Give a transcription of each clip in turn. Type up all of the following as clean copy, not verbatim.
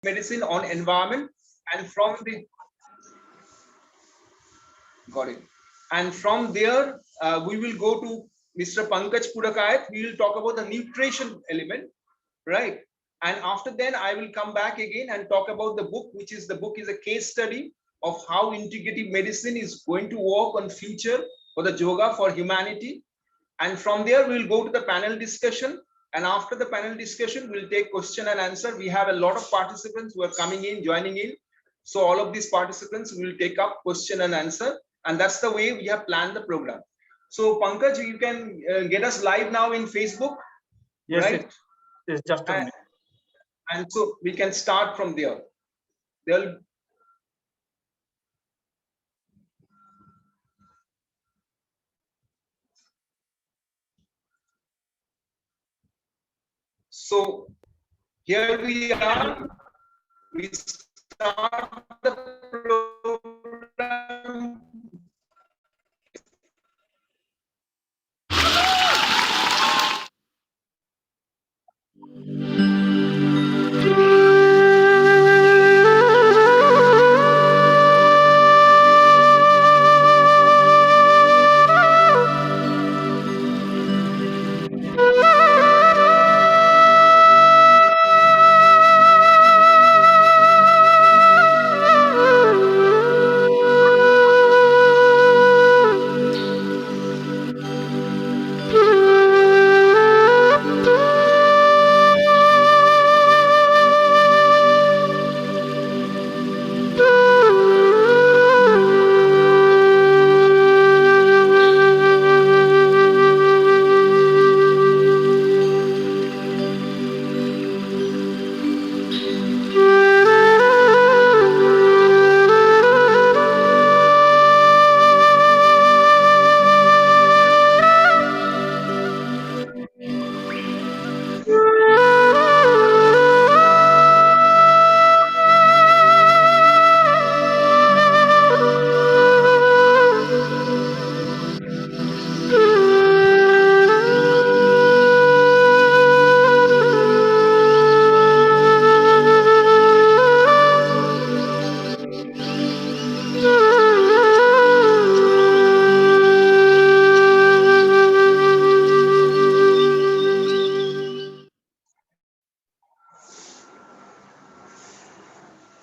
medicine on environment, and from the got it. And from there, we will go to Mr. Pankaj Pudakayat. We will talk about the nutrition element, right? And after then, I will come back again and talk about the book, which is the book is a case study of how integrative medicine is going to work on future for the yoga for humanity. And from there, we'll go to the panel discussion. And after the panel discussion, we'll take question and answer. We have a lot of participants who are coming in, joining in. So all of these participants will take up question and answer. And that's the way we have planned the program. So Pankaj, you can get us live now in Facebook, yes, right? It's just a minute. And so we can start from there. There'll So here we are. We start the program.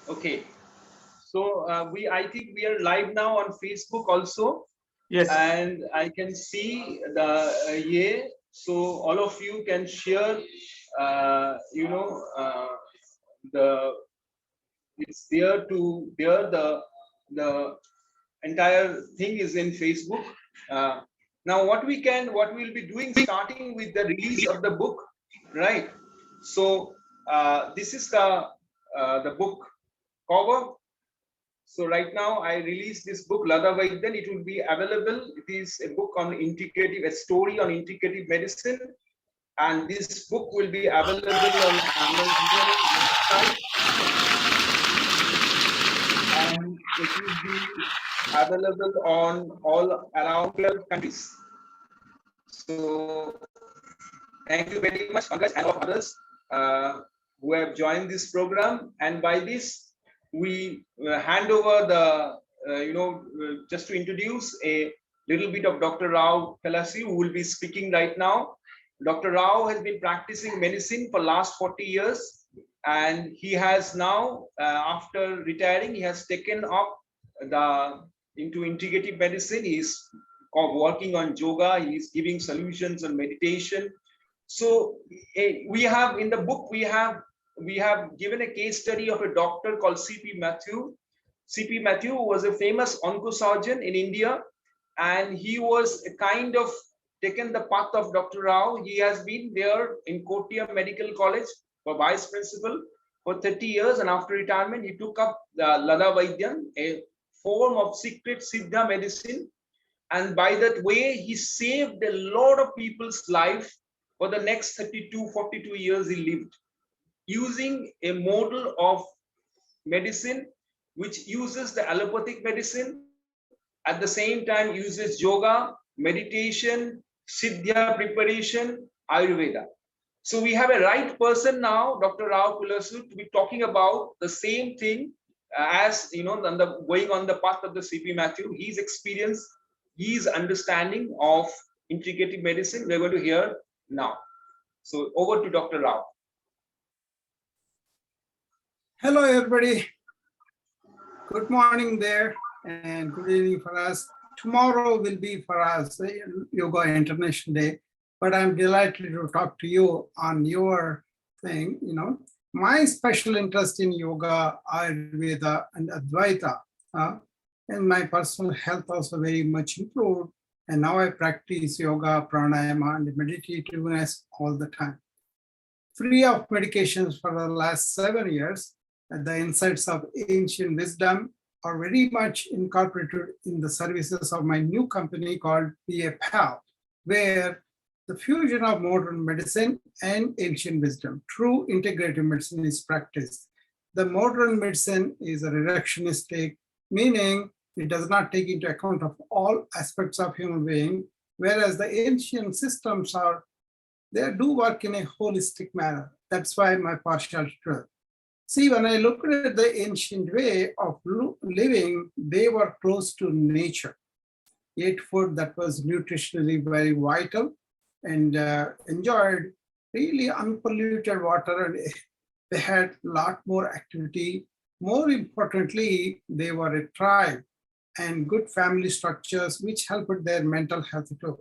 Okay, so I think we are live now on Facebook also. Yes. And I can see the yeah. So all of you can share. The it's there to there the entire thing is in Facebook. Now what we'll be doing, starting with the release of the book, right? So this is the book cover. So right now I released this book, LadaVaidyan. It will be available. It is a book on a story on integrative medicine. And this book will be available on Amazon website. And it will be available on all around 12 countries. So thank you very much, Pankaj, and all of others who have joined this program. And by this, we hand over the, just to introduce a little bit of Dr. Rao Kalasi, who will be speaking right now. Dr. Rao has been practicing medicine for last 40 years, and he has now, after retiring, he has taken up into integrative medicine. He's working on yoga. He's giving solutions on meditation. So we have in the book, we have given a case study of a doctor called C.P. Matthew. C.P. Matthew was a famous oncosurgeon in India, and he was a kind of taken the path of Dr. Rao. He has been there in Kottayam Medical College for vice principal for 30 years, and after retirement, he took up the LadaVaidyan, a form of secret Siddha medicine, and by that way, he saved a lot of people's life. For the next 42 years, he lived using a model of medicine which uses the allopathic medicine, at the same time uses yoga, meditation, siddha preparation, Ayurveda. So we have a right person now, Dr. Rao Kulasu, to be talking about the same thing as going on the path of the CP Matthew. His experience, his understanding of integrative medicine, we're going to hear now. So over to Dr. Rao. Hello, everybody. Good morning there and good evening for us. Tomorrow will be for us Yoga International Day, but I'm delighted to talk to you on your thing. My special interest in yoga, Ayurveda, and Advaita, and my personal health also very much improved. And now I practice yoga, pranayama, and meditativeness all the time. Free of medications for the last 7 years, the insights of ancient wisdom are very much incorporated in the services of my new company called PAPAL, where the fusion of modern medicine and ancient wisdom, true integrative medicine, is practiced. The modern medicine is a reductionistic, meaning it does not take into account of all aspects of human being, whereas the ancient systems they do work in a holistic manner. That's why my partiality to it. See, when I look at the ancient way of living, they were close to nature. Ate food that was nutritionally very vital and enjoyed really unpolluted water, and they had a lot more activity. More importantly, they were a tribe and good family structures, which helped their mental health too.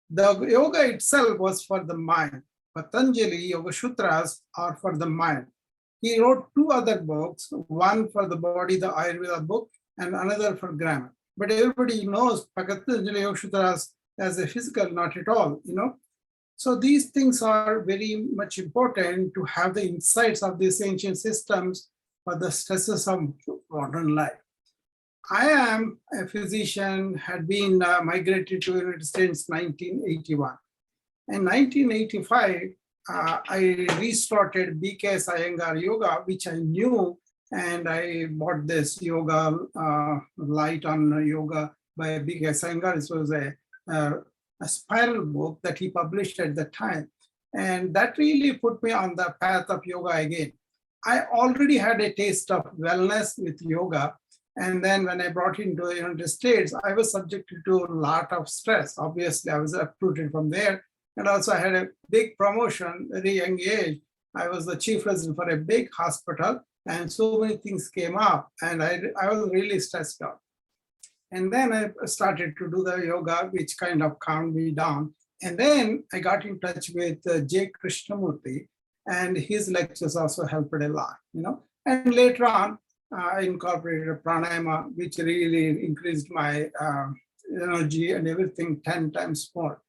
The yoga itself was for the mind. Patanjali Yoga Sutras are for the mind. He wrote 2 other books, one for the body, the Ayurveda book, and another for grammar. But everybody knows Patanjali Yoga Sutras as a physical, not at all, So these things are very much important to have the insights of these ancient systems for the stresses of modern life. I am a physician, had been migrated to the United States in 1981. In 1985, I restarted BKS Iyengar Yoga, which I knew, and I bought this yoga, Light on Yoga by BKS Iyengar. This was a spiral book that he published at the time. And that really put me on the path of yoga again. I already had a taste of wellness with yoga. And then when I brought it into the United States, I was subjected to a lot of stress. Obviously, I was uprooted from there. And also I had a big promotion at a very young age. I was the chief resident for a big hospital, and so many things came up, and I was really stressed out. And then I started to do the yoga, which kind of calmed me down. And then I got in touch with J. Krishnamurti, and his lectures also helped a lot, And later on, I incorporated pranayama, which really increased my energy and everything 10 times more.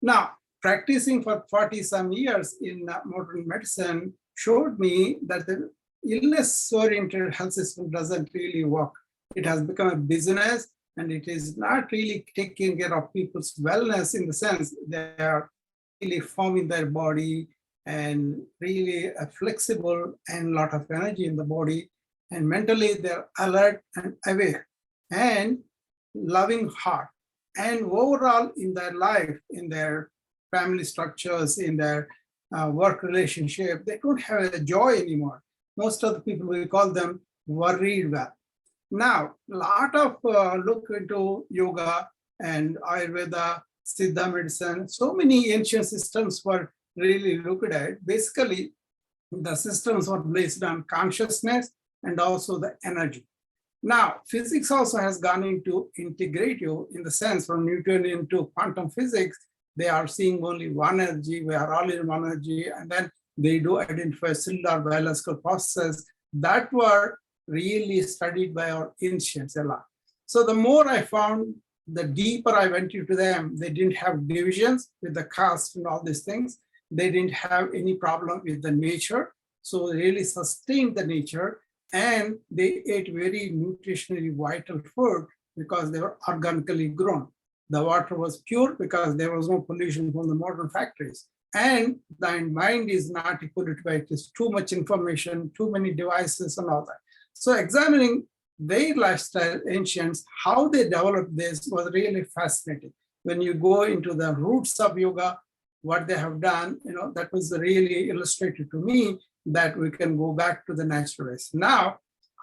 Now, practicing for 40 some years in modern medicine showed me that the illness-oriented health system doesn't really work. It has become a business, and it is not really taking care of people's wellness in the sense they are really forming their body and really flexible and a lot of energy in the body. And mentally, they're alert and aware and loving heart. And overall in their life, in their family structures, in their work relationship, they don't have a joy anymore. Most of the people, we call them worried well. Now, a lot of look into yoga and Ayurveda, Siddha medicine, so many ancient systems were really looked at. Basically, the systems were based on consciousness and also the energy. Now, physics also has gone into integrative in the sense from Newtonian to quantum physics. They are seeing only one energy, we are all in one energy, and then they do identify cellular biological processes that were really studied by our ancients a lot. So the more I found, the deeper I went into them. They didn't have divisions with the caste and all these things. They didn't have any problem with the nature. So they really sustained the nature, and they ate very nutritionally vital food because they were organically grown. The water was pure because there was no pollution from the modern factories. And the mind is not polluted by it. It's too much information, too many devices and all that. So examining their lifestyle, ancients, how they developed this was really fascinating. When you go into the roots of yoga, what they have done, that was really illustrated to me that we can go back to the natural ways. Now,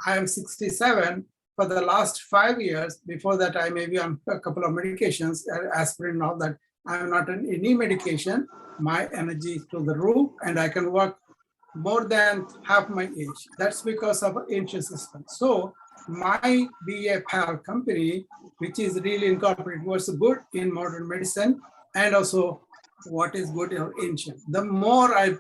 I am 67. For the last 5 years, before that, I may be on a couple of medications, aspirin and all that. I'm not on any medication. My energy is through the roof, and I can work more than half my age. That's because of ancient system. So my BA PAL company, which is really incorporated what's good in modern medicine and also what is good in ancient. The more I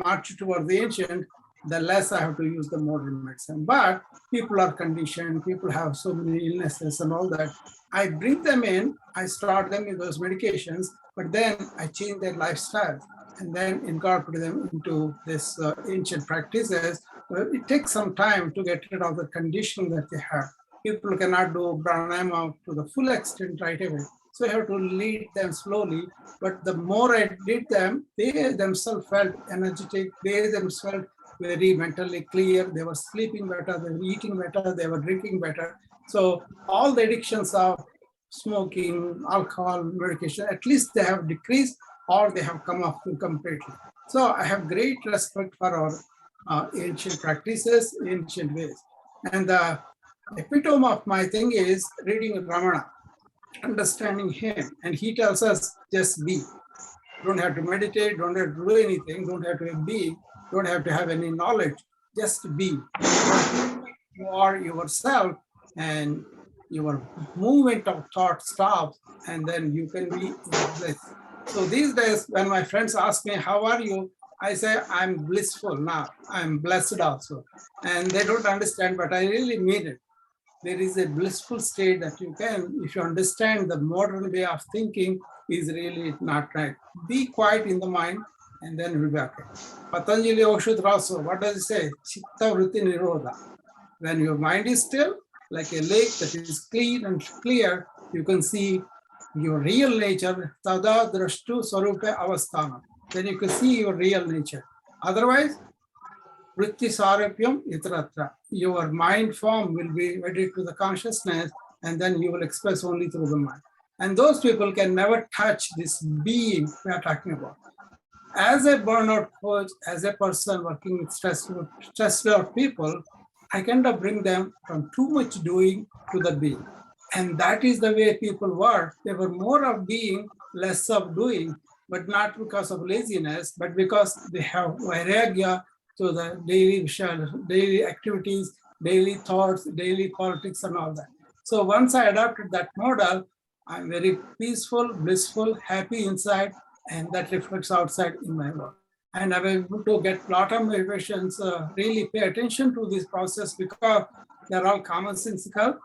march toward the ancient, the less I have to use the modern medicine. But people are conditioned, people have so many illnesses and all that. I bring them in, I start them with those medications, but then I change their lifestyle and then incorporate them into this ancient practices. It takes some time to get rid of the conditioning that they have. People cannot do pranayama to the full extent right away. So I have to lead them slowly. But the more I did them, they themselves felt energetic. They themselves felt very mentally clear. They were sleeping better. They were eating better. They were drinking better. So all the addictions of smoking, alcohol, medication, at least they have decreased or they have come off completely. So I have great respect for our ancient practices, ancient ways. And the epitome of my thing is reading Ramana, understanding him. And he tells us, just be. Don't have to meditate, don't have to do anything, don't have to be, don't have to have any knowledge, just be. You are yourself and your movement of thought stops and then you can be in bliss. So these days when my friends ask me, how are you? I say, I'm blissful now, I'm blessed also. And they don't understand, but I really mean it. There is a blissful state that you can, if you understand the modern way of thinking is really not right. Be quiet in the mind and then we'll be okay. Patanjali Oshudha also, what does it say? Chitta vritti nirodha. When your mind is still, like a lake that is clean and clear, you can see your real nature, tada drashtu swarupe avasthana. Then you can see your real nature. Otherwise, vritti sarapyam itaratra. Your mind form will be wedded to the consciousness and then you will express only through the mind. And those people can never touch this being we are talking about. As a burnout coach, as a person working with stressful people, I kind of bring them from too much doing to the being. And that is the way people were. They were more of being, less of doing, but not because of laziness, but because they have vairagya to the daily activities, daily thoughts, daily politics and all that. So once I adopted that model, I'm very peaceful, blissful, happy inside, and that reflects outside in my work. And I'm able to get a lot of my patients really pay attention to this process because they're all commonsensical,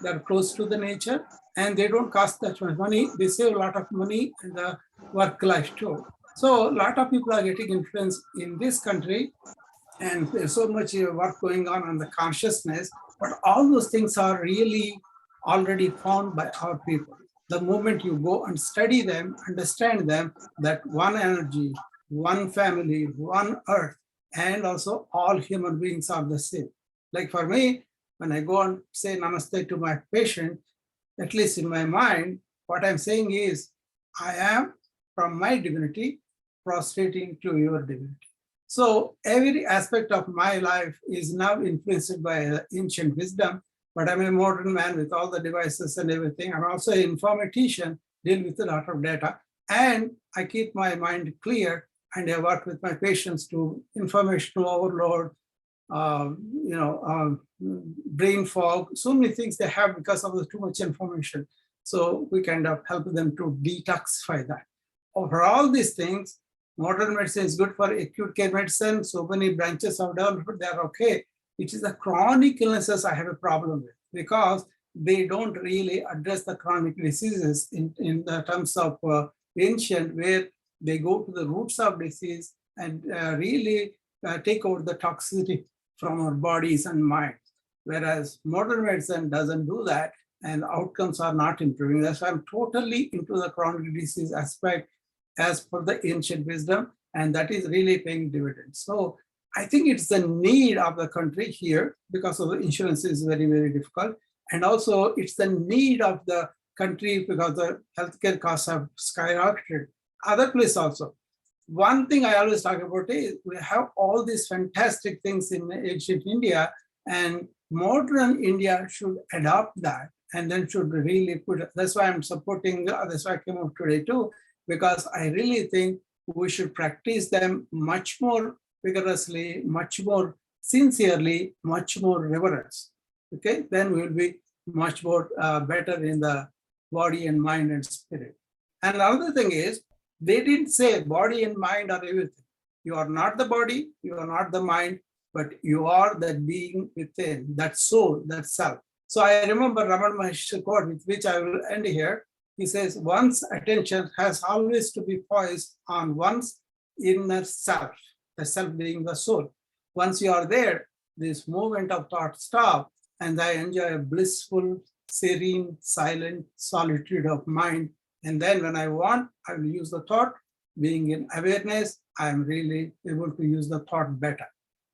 they're close to the nature, and they don't cost that much money. They save a lot of money in the work life too. So a lot of people are getting influenced in this country, and there's so much work going on the consciousness, but all those things are really already found by our people. The moment you go and study them, understand them, that one energy, one family, one earth, and also all human beings are the same. Like for me, when I go and say namaste to my patient, at least in my mind, what I'm saying is, I am from my divinity prostrating to your divinity. So every aspect of my life is now influenced by ancient wisdom, but I'm a modern man with all the devices and everything. I'm also an informatician, deal with a lot of data, and I keep my mind clear, and I work with my patients to information overload, brain fog, so many things they have because of the too much information. So we kind of help them to detoxify that. For all these things, modern medicine is good for acute care medicine. So many branches of development, they are okay. It is the chronic illnesses I have a problem with because they don't really address the chronic diseases in the terms of ancient, where they go to the roots of disease and really take over the toxicity from our bodies and minds. Whereas modern medicine doesn't do that and outcomes are not improving. That's why I'm totally into the chronic disease aspect as per the ancient wisdom, and that is really paying dividends. So I think it's the need of the country here because of the insurance is very, very difficult. And also it's the need of the country because the healthcare costs have skyrocketed. other place also. One thing I always talk about is we have all these fantastic things in ancient India, and modern India should adopt that and then should really put it. That's why I'm supporting, that's why I came up today too, because I really think we should practice them much more vigorously, much more sincerely, much more reverence. Okay, then we'll be much more better in the body and mind and spirit. And another thing is, they didn't say body and mind are everything. You are not the body, you are not the mind, but you are that being within, that soul, that self. So I remember Ramana Maharshi quote, with which I will end here. He says, one's attention has always to be poised on one's inner self, the self being the soul. Once you are there, this movement of thought stops, and I enjoy a blissful, serene, silent solitude of mind. And then when I want, I will use the thought. Being in awareness, I am really able to use the thought better.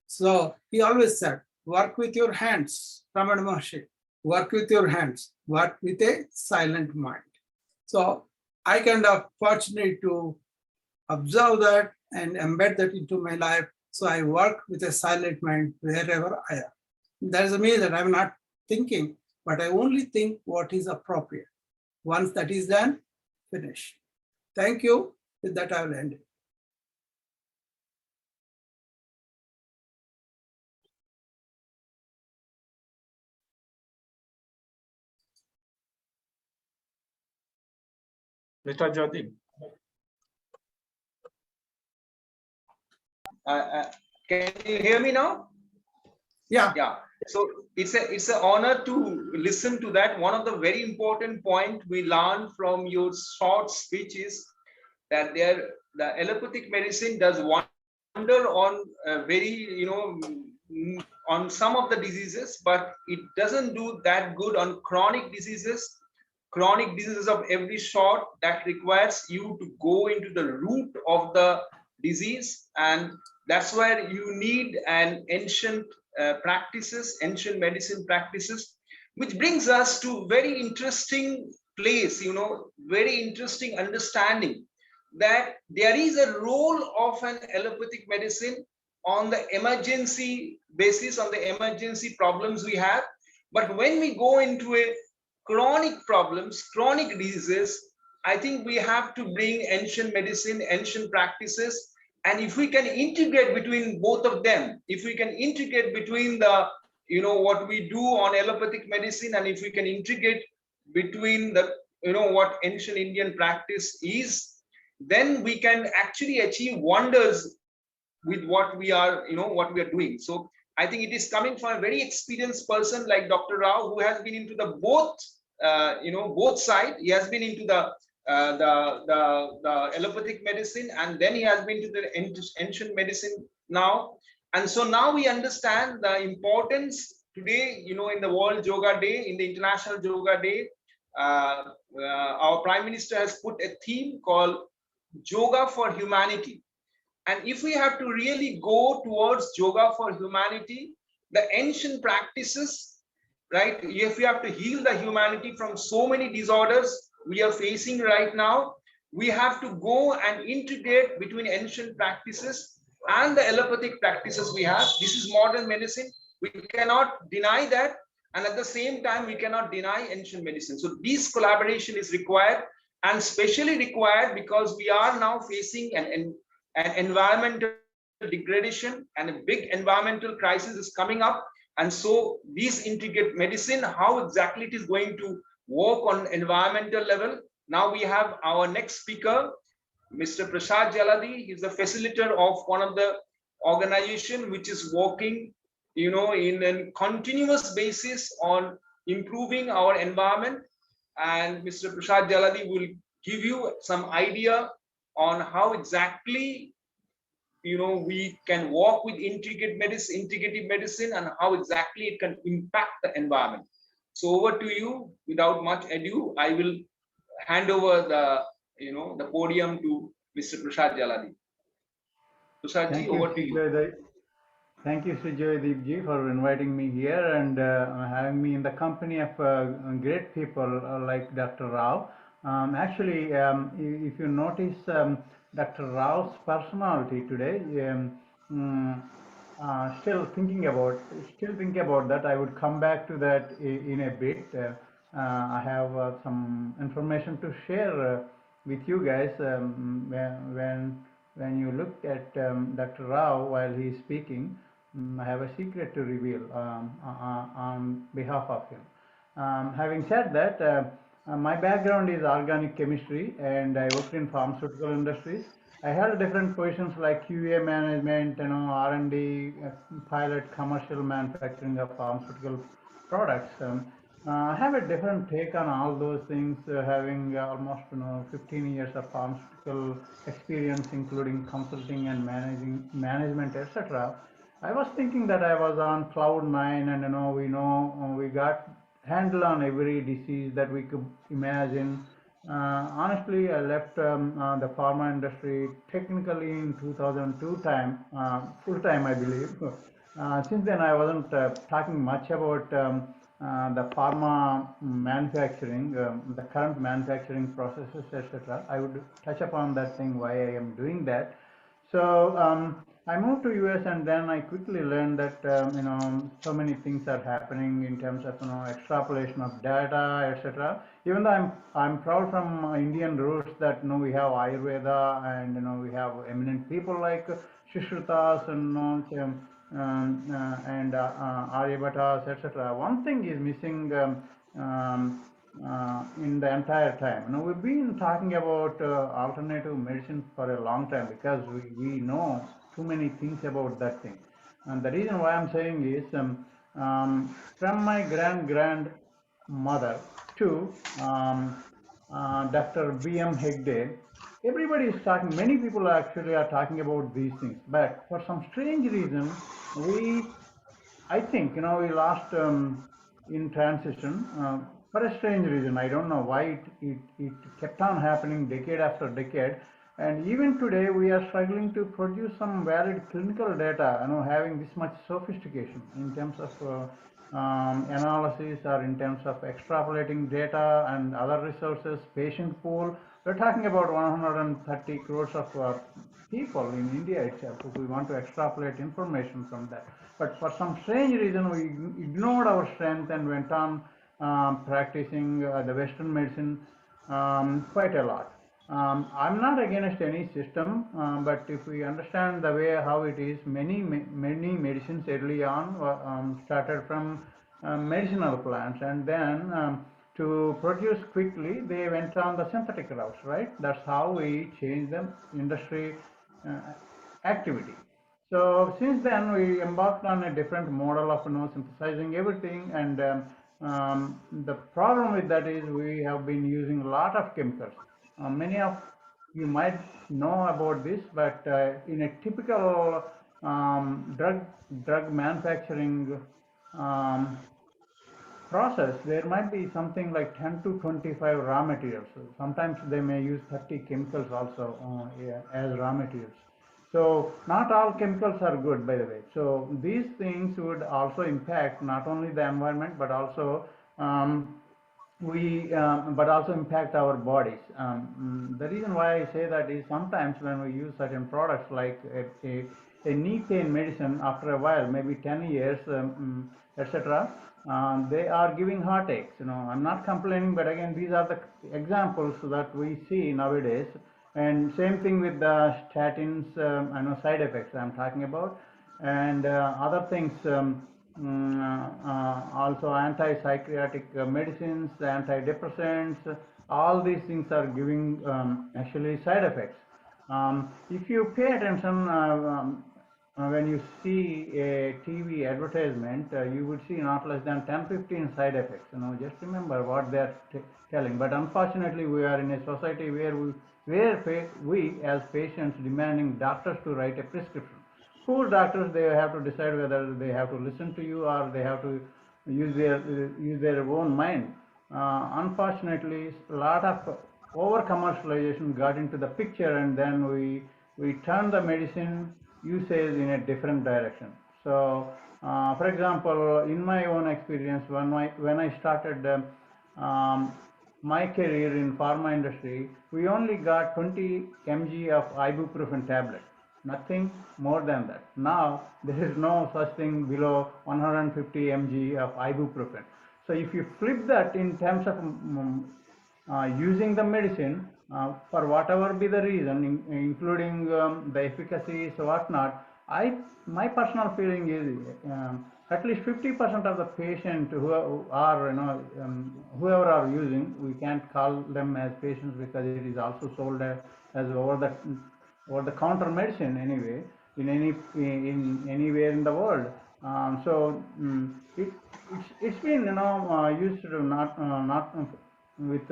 So he always said, work with your hands, Ramana Maharshi. Work with your hands, work with a silent mind. So I kind of fortunate to observe that and embed that into my life. So I work with a silent mind wherever I am. That doesn't mean that I'm not thinking, but I only think what is appropriate. Once that is done, finish. Thank you. With that, I will end it. Mr. Jyoti. Can you hear me now? Yeah. Yeah. So it's an honor to listen to that. One of the very important point we learned from your short speech is that the allopathic medicine does wonder on very, on some of the diseases, but it doesn't do that good on chronic diseases of every sort that requires you to go into the root of the disease. And that's where you need an ancient ancient medicine practices, which brings us to very interesting place, very interesting understanding that there is a role of an allopathic medicine on the emergency basis, on the emergency problems we have. But when we go into a chronic problems, chronic diseases, I think we have to bring ancient medicine, ancient practices. And if we can integrate between both of them, if we can integrate between the, what we do on allopathic medicine, and if we can integrate between the, what ancient Indian practice is, then we can actually achieve wonders with what we are, what we are doing. So I think it is coming from a very experienced person like Dr. Rao, who has been into the both, both sides. He has been into the allopathic medicine, and then he has been to the ancient medicine now. And so now we understand the importance today, in the World Yoga Day, in the International Yoga Day, our Prime Minister has put a theme called Yoga for Humanity. And if we have to really go towards yoga for humanity, the ancient practices, right? If we have to heal the humanity from so many disorders we are facing right now, we have to go and integrate between ancient practices and the allopathic practices we have. This is modern medicine. We cannot deny that. And at the same time, we cannot deny ancient medicine. So this collaboration is required, and especially required because we are now facing an environmental degradation, and a big environmental crisis is coming up. And so this integrated medicine, how exactly it is going to work on environmental level. Now we have our next speaker, Mr. Prasad Jaladi. He's the facilitator of one of the organization which is working, in a continuous basis on improving our environment. And Mr. Prasad Jaladi will give you some idea on how exactly we can work with integrative medicine, and how exactly it can impact the environment. So over to you. Without much ado, I will hand over the podium to Mr. Prasad Jaladi. Prasad ji, over to you. Thank you, Sri Joydeep ji, for inviting me here and having me in the company of great people like Dr. Rao. Actually, if you notice Dr. Rao's personality today, mm, still thinking about that. I would come back to that in a bit. I have some information to share with you guys. When you look at Dr. Rao while he is speaking, I have a secret to reveal on behalf of him. Having said that, my background is organic chemistry, and I worked in pharmaceutical industries. I held different positions like QA management, R&D, pilot commercial manufacturing of pharmaceutical products. I have a different take on all those things, having almost 15 years of pharmaceutical experience, including consulting and management, etc. I was thinking that I was on cloud nine, and we got handle on every disease that we could imagine. Honestly, I left the pharma industry technically in 2002 time, full time, I believe. Since then, I wasn't talking much about the pharma manufacturing, the current manufacturing processes, etc. I would touch upon that thing why I am doing that. So I moved to US, and then I quickly learned that so many things are happening in terms of extrapolation of data, etc. Even though I'm proud from Indian roots that we have Ayurveda, and we have eminent people like Shishrutas and Aryabhatas, etc. One thing is missing in the entire time. We've been talking about alternative medicine for a long time because we know too many things about that thing. And the reason why I'm saying is from my grandmother to Dr. B.M. Hegde, everybody is talking, many people actually are talking about these things. But for some strange reason, I think, we lost in transition for a strange reason. I don't know why it kept on happening decade after decade. And even today, we are struggling to produce some valid clinical data, having this much sophistication in terms of analysis or in terms of extrapolating data and other resources, patient pool. We're talking about 130 crores of people in India itself if we want to extrapolate information from that. But for some strange reason, we ignored our strength and went on practicing the Western medicine quite a lot. I'm not against any system, but if we understand the way how it is, many medicines early on started from medicinal plants, and then to produce quickly, they went on the synthetic routes, right? That's how we changed the industry uh, activity. So since then, we embarked on a different model of synthesizing everything, and the problem with that is we have been using a lot of chemicals. Many of you might know about this, but in a typical drug manufacturing um, process, there might be something like 10 to 25 raw materials. Sometimes they may use 30 chemicals also yeah, as raw materials. So not all chemicals are good, by the way. So these things would also impact not only the environment, but also but also impact our bodies. The reason why I say that is sometimes when we use certain products like a knee pain medicine, after a while, maybe 10 years, etc., they are giving heartaches. I'm not complaining, but again, these are the examples that we see nowadays. And same thing with the statins, I know side effects I'm talking about, and other things. Also antipsychotic medicines, antidepressants, all these things are giving actually side effects. If you pay attention when you see a TV advertisement, you would see not less than 10-15 side effects. Just remember what they are telling. But unfortunately, we are in a society where we as patients demanding doctors to write a prescription. Poor doctors, they have to decide whether they have to listen to you or they have to use their own mind. Unfortunately, a lot of over commercialization got into the picture, and then we turn the medicine usage in a different direction. So, for example, in my own experience, when I started my career in pharma industry, we only got 20 mg of ibuprofen tablet, nothing more than that. Now there is no such thing below 150 mg of ibuprofen. So if you flip that in terms of using the medicine for whatever be the reason, including the efficacies whatnot, my personal feeling is at least 50% of the patient who are whoever are using, we can't call them as patients because it is also sold as over the counter medicine anyway in anywhere in the world. It's been used to not with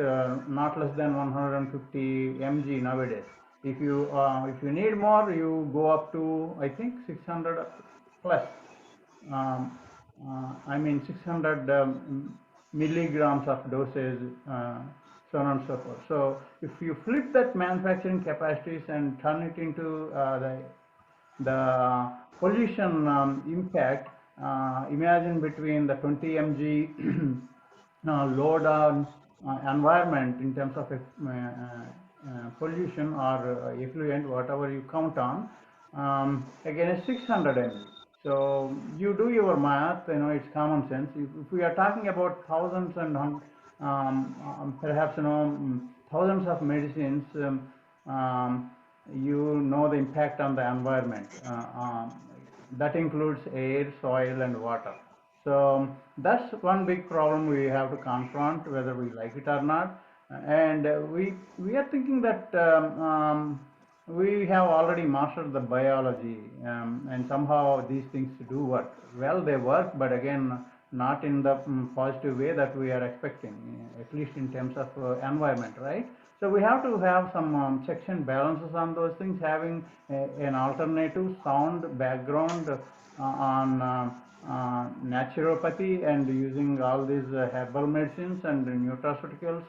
not less than 150 mg nowadays. If you need more, you go up to I think 600 plus. I mean 600 milligrams of dosage, so on and so forth. So if you flip that manufacturing capacities and turn it into the pollution impact, imagine between the 20 mg load on environment in terms of pollution or effluent, whatever you count on, against 600 mg. So you do your math, it's common sense. If we are talking about thousands and perhaps thousands of medicines, the impact on the environment. That includes air, soil, and water. So that's one big problem we have to confront, whether we like it or not. And we are thinking that we have already mastered the biology, and somehow these things do work. Well, they work, but again, not in the positive way that we are expecting, at least in terms of environment, right? So we have to have some checks and balances on those things, having an alternative sound background on naturopathy and using all these herbal medicines and nutraceuticals,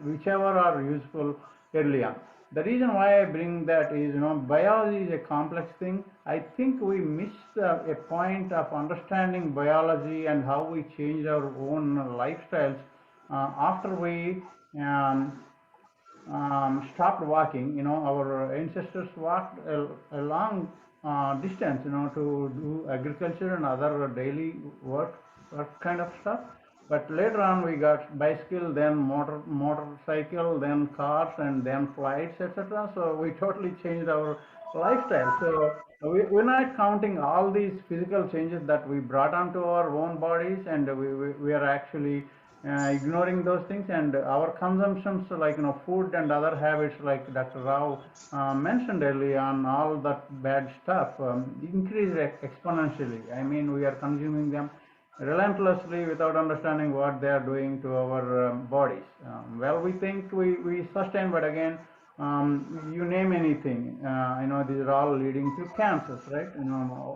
whichever are useful early on. The reason why I bring that is, biology is a complex thing. I think we missed a point of understanding biology and how we change our own lifestyles after we stopped walking. Our ancestors walked a long distance, to do agriculture and other daily work kind of stuff. But later on, we got bicycle, then motorcycle, then cars, and then flights, etc. So we totally changed our lifestyle. So we're not counting all these physical changes that we brought onto our own bodies, and we are actually ignoring those things, and our consumptions like food and other habits, like Dr. Rao mentioned earlier on, all that bad stuff increase exponentially. I mean, we are consuming them relentlessly without understanding what they are doing to our bodies. Well, we think we sustain, but again, you name anything, these are all leading to cancers, right?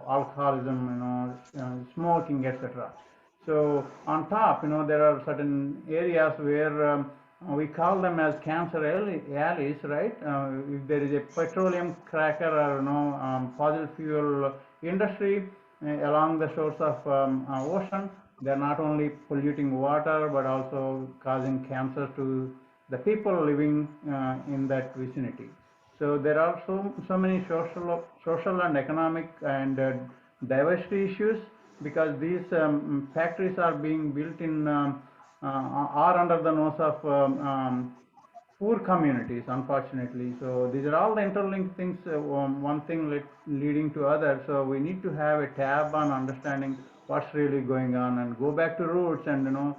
Alcoholism, smoking, etc. So on top, there are certain areas where we call them as cancer alleys, right? If there is a petroleum cracker or fossil fuel industry along the shores of ocean, they're not only polluting water but also causing cancer to the people living in that vicinity. So there are so many social and economic and diversity issues, because these factories are being built in are under the nose of poor communities, unfortunately. So these are all the interlinked things, one thing leading to other. So we need to have a tab on understanding what's really going on and go back to roots and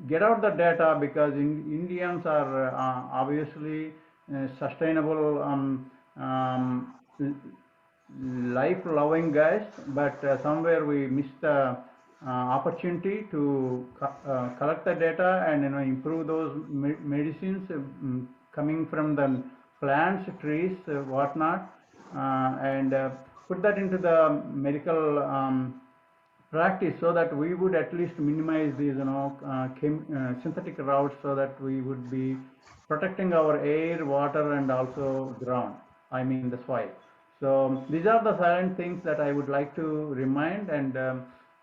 get out the data, because Indians are obviously sustainable life-loving guys, but somewhere we missed the opportunity to collect the data and improve those medicines coming from the plants, trees, whatnot, and put that into the medical practice, so that we would at least minimize these synthetic routes, so that we would be protecting our air, water, and also ground, I mean the soil. So these are the silent things that I would like to remind, and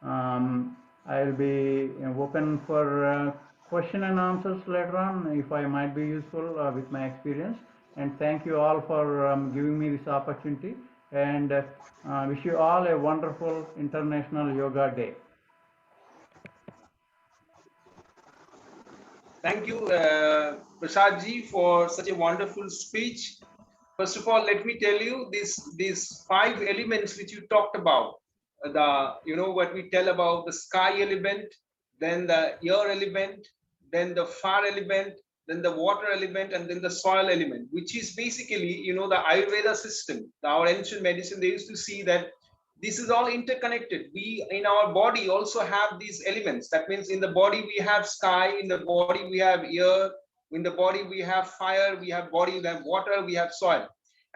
I'll be open for question and answers later on if I might be useful with my experience. And thank you all for giving me this opportunity, and wish you all a wonderful International Yoga Day. Thank you, Prasad ji, for such a wonderful speech. First of all, let me tell you these 5 elements which you talked about. What we tell about the sky element, then the air element, then the fire element, then the water element, and then the soil element, which is basically, the Ayurveda system. Our ancient medicine, they used to see that this is all interconnected. We in our body also have these elements. That means in the body we have sky, in the body we have air, in the body we have fire, we have water, we have soil.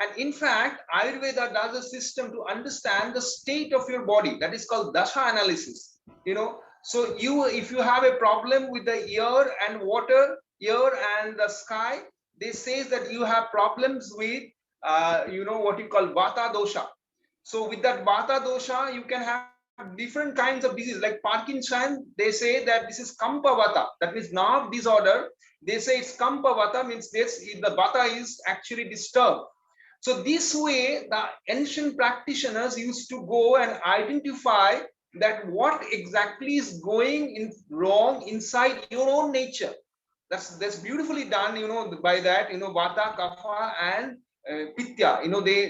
And in fact, Ayurveda does a system to understand the state of your body. That is called dasha analysis. So if you have a problem with the air and water, air and the sky, they say that you have problems with what you call vata dosha. So with that vata dosha, you can have different kinds of disease like Parkinson. They say that this is kampa vata, that means nerve disorder. They say it's kampa vata, means this the vata is actually disturbed. So this way, the ancient practitioners used to go and identify that what exactly is going wrong inside your own nature. That's beautifully done, by that, vata, kapha, and pitya.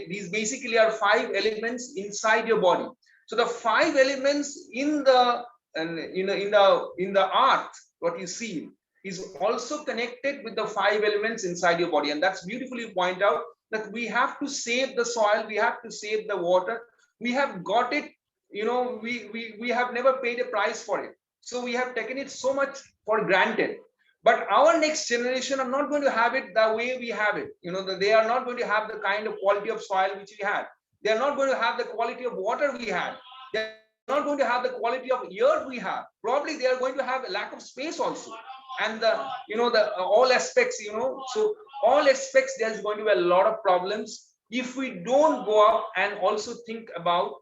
These basically are 5 elements inside your body. So the 5 elements in the earth, what you see, is also connected with the 5 elements inside your body, and that's beautifully pointed out that we have to save the soil, we have to save the water. We have got it, we have never paid a price for it, so we have taken it so much for granted. But our next generation are not going to have it the way we have it. They are not going to have the kind of quality of soil which we had. They are not going to have the quality of water we had. They are not going to have the quality of air we have. Probably they are going to have a lack of space also. And all aspects, so all aspects, there's going to be a lot of problems if we don't go up and also think about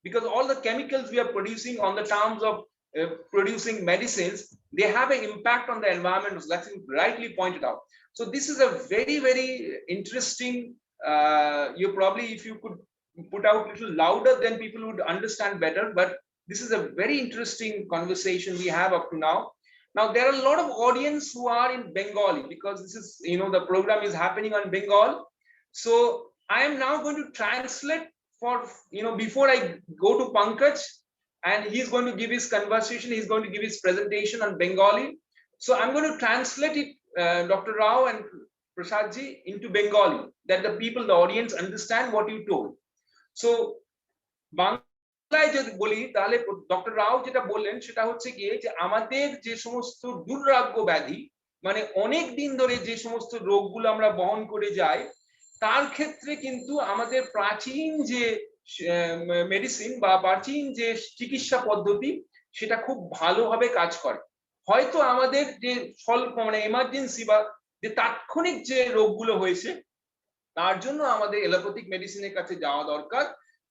because all the chemicals we are producing on the terms of producing medicines, they have an impact on the environment. That's rightly pointed out. So this is a very, very interesting, you probably, if you could put out a little louder, then people would understand better. But this is a very interesting conversation we have up to now. Now, there are a lot of audience who are in Bengali, because this is, the program is happening on Bengal. So I am now going to translate for, before I go to Pankaj, and he's going to give his conversation, he's going to give his presentation on Bengali. So I'm going to translate it, Dr. Rao and Prasad ji, into Bengali, that the people, the audience understand what you told. So, যদি বলি তাহলে doctor রাও যেটা বললেন সেটা হচ্ছে গিয়ে যে আমাদের যে সমস্ত দুর্ভাগ্য ব্যাধি, মানে অনেক দিন ধরে যে সমস্ত রোগগুলো আমরা বহন করে যাই, তার ক্ষেত্রে কিন্তু আমাদের প্রাচীন যে মেডিসিন বা প্রাচীন যে চিকিৎসা পদ্ধতি, সেটা খুব ভালোভাবে কাজ করে। হয়তো আমাদের যে এমার্জেন্সি বা যে তাৎক্ষণিক যে রোগগুলো হয়েছে, তার জন্য আমাদের এলোপ্যাথিক মেডিসিনের কাছে যাওয়া দরকার।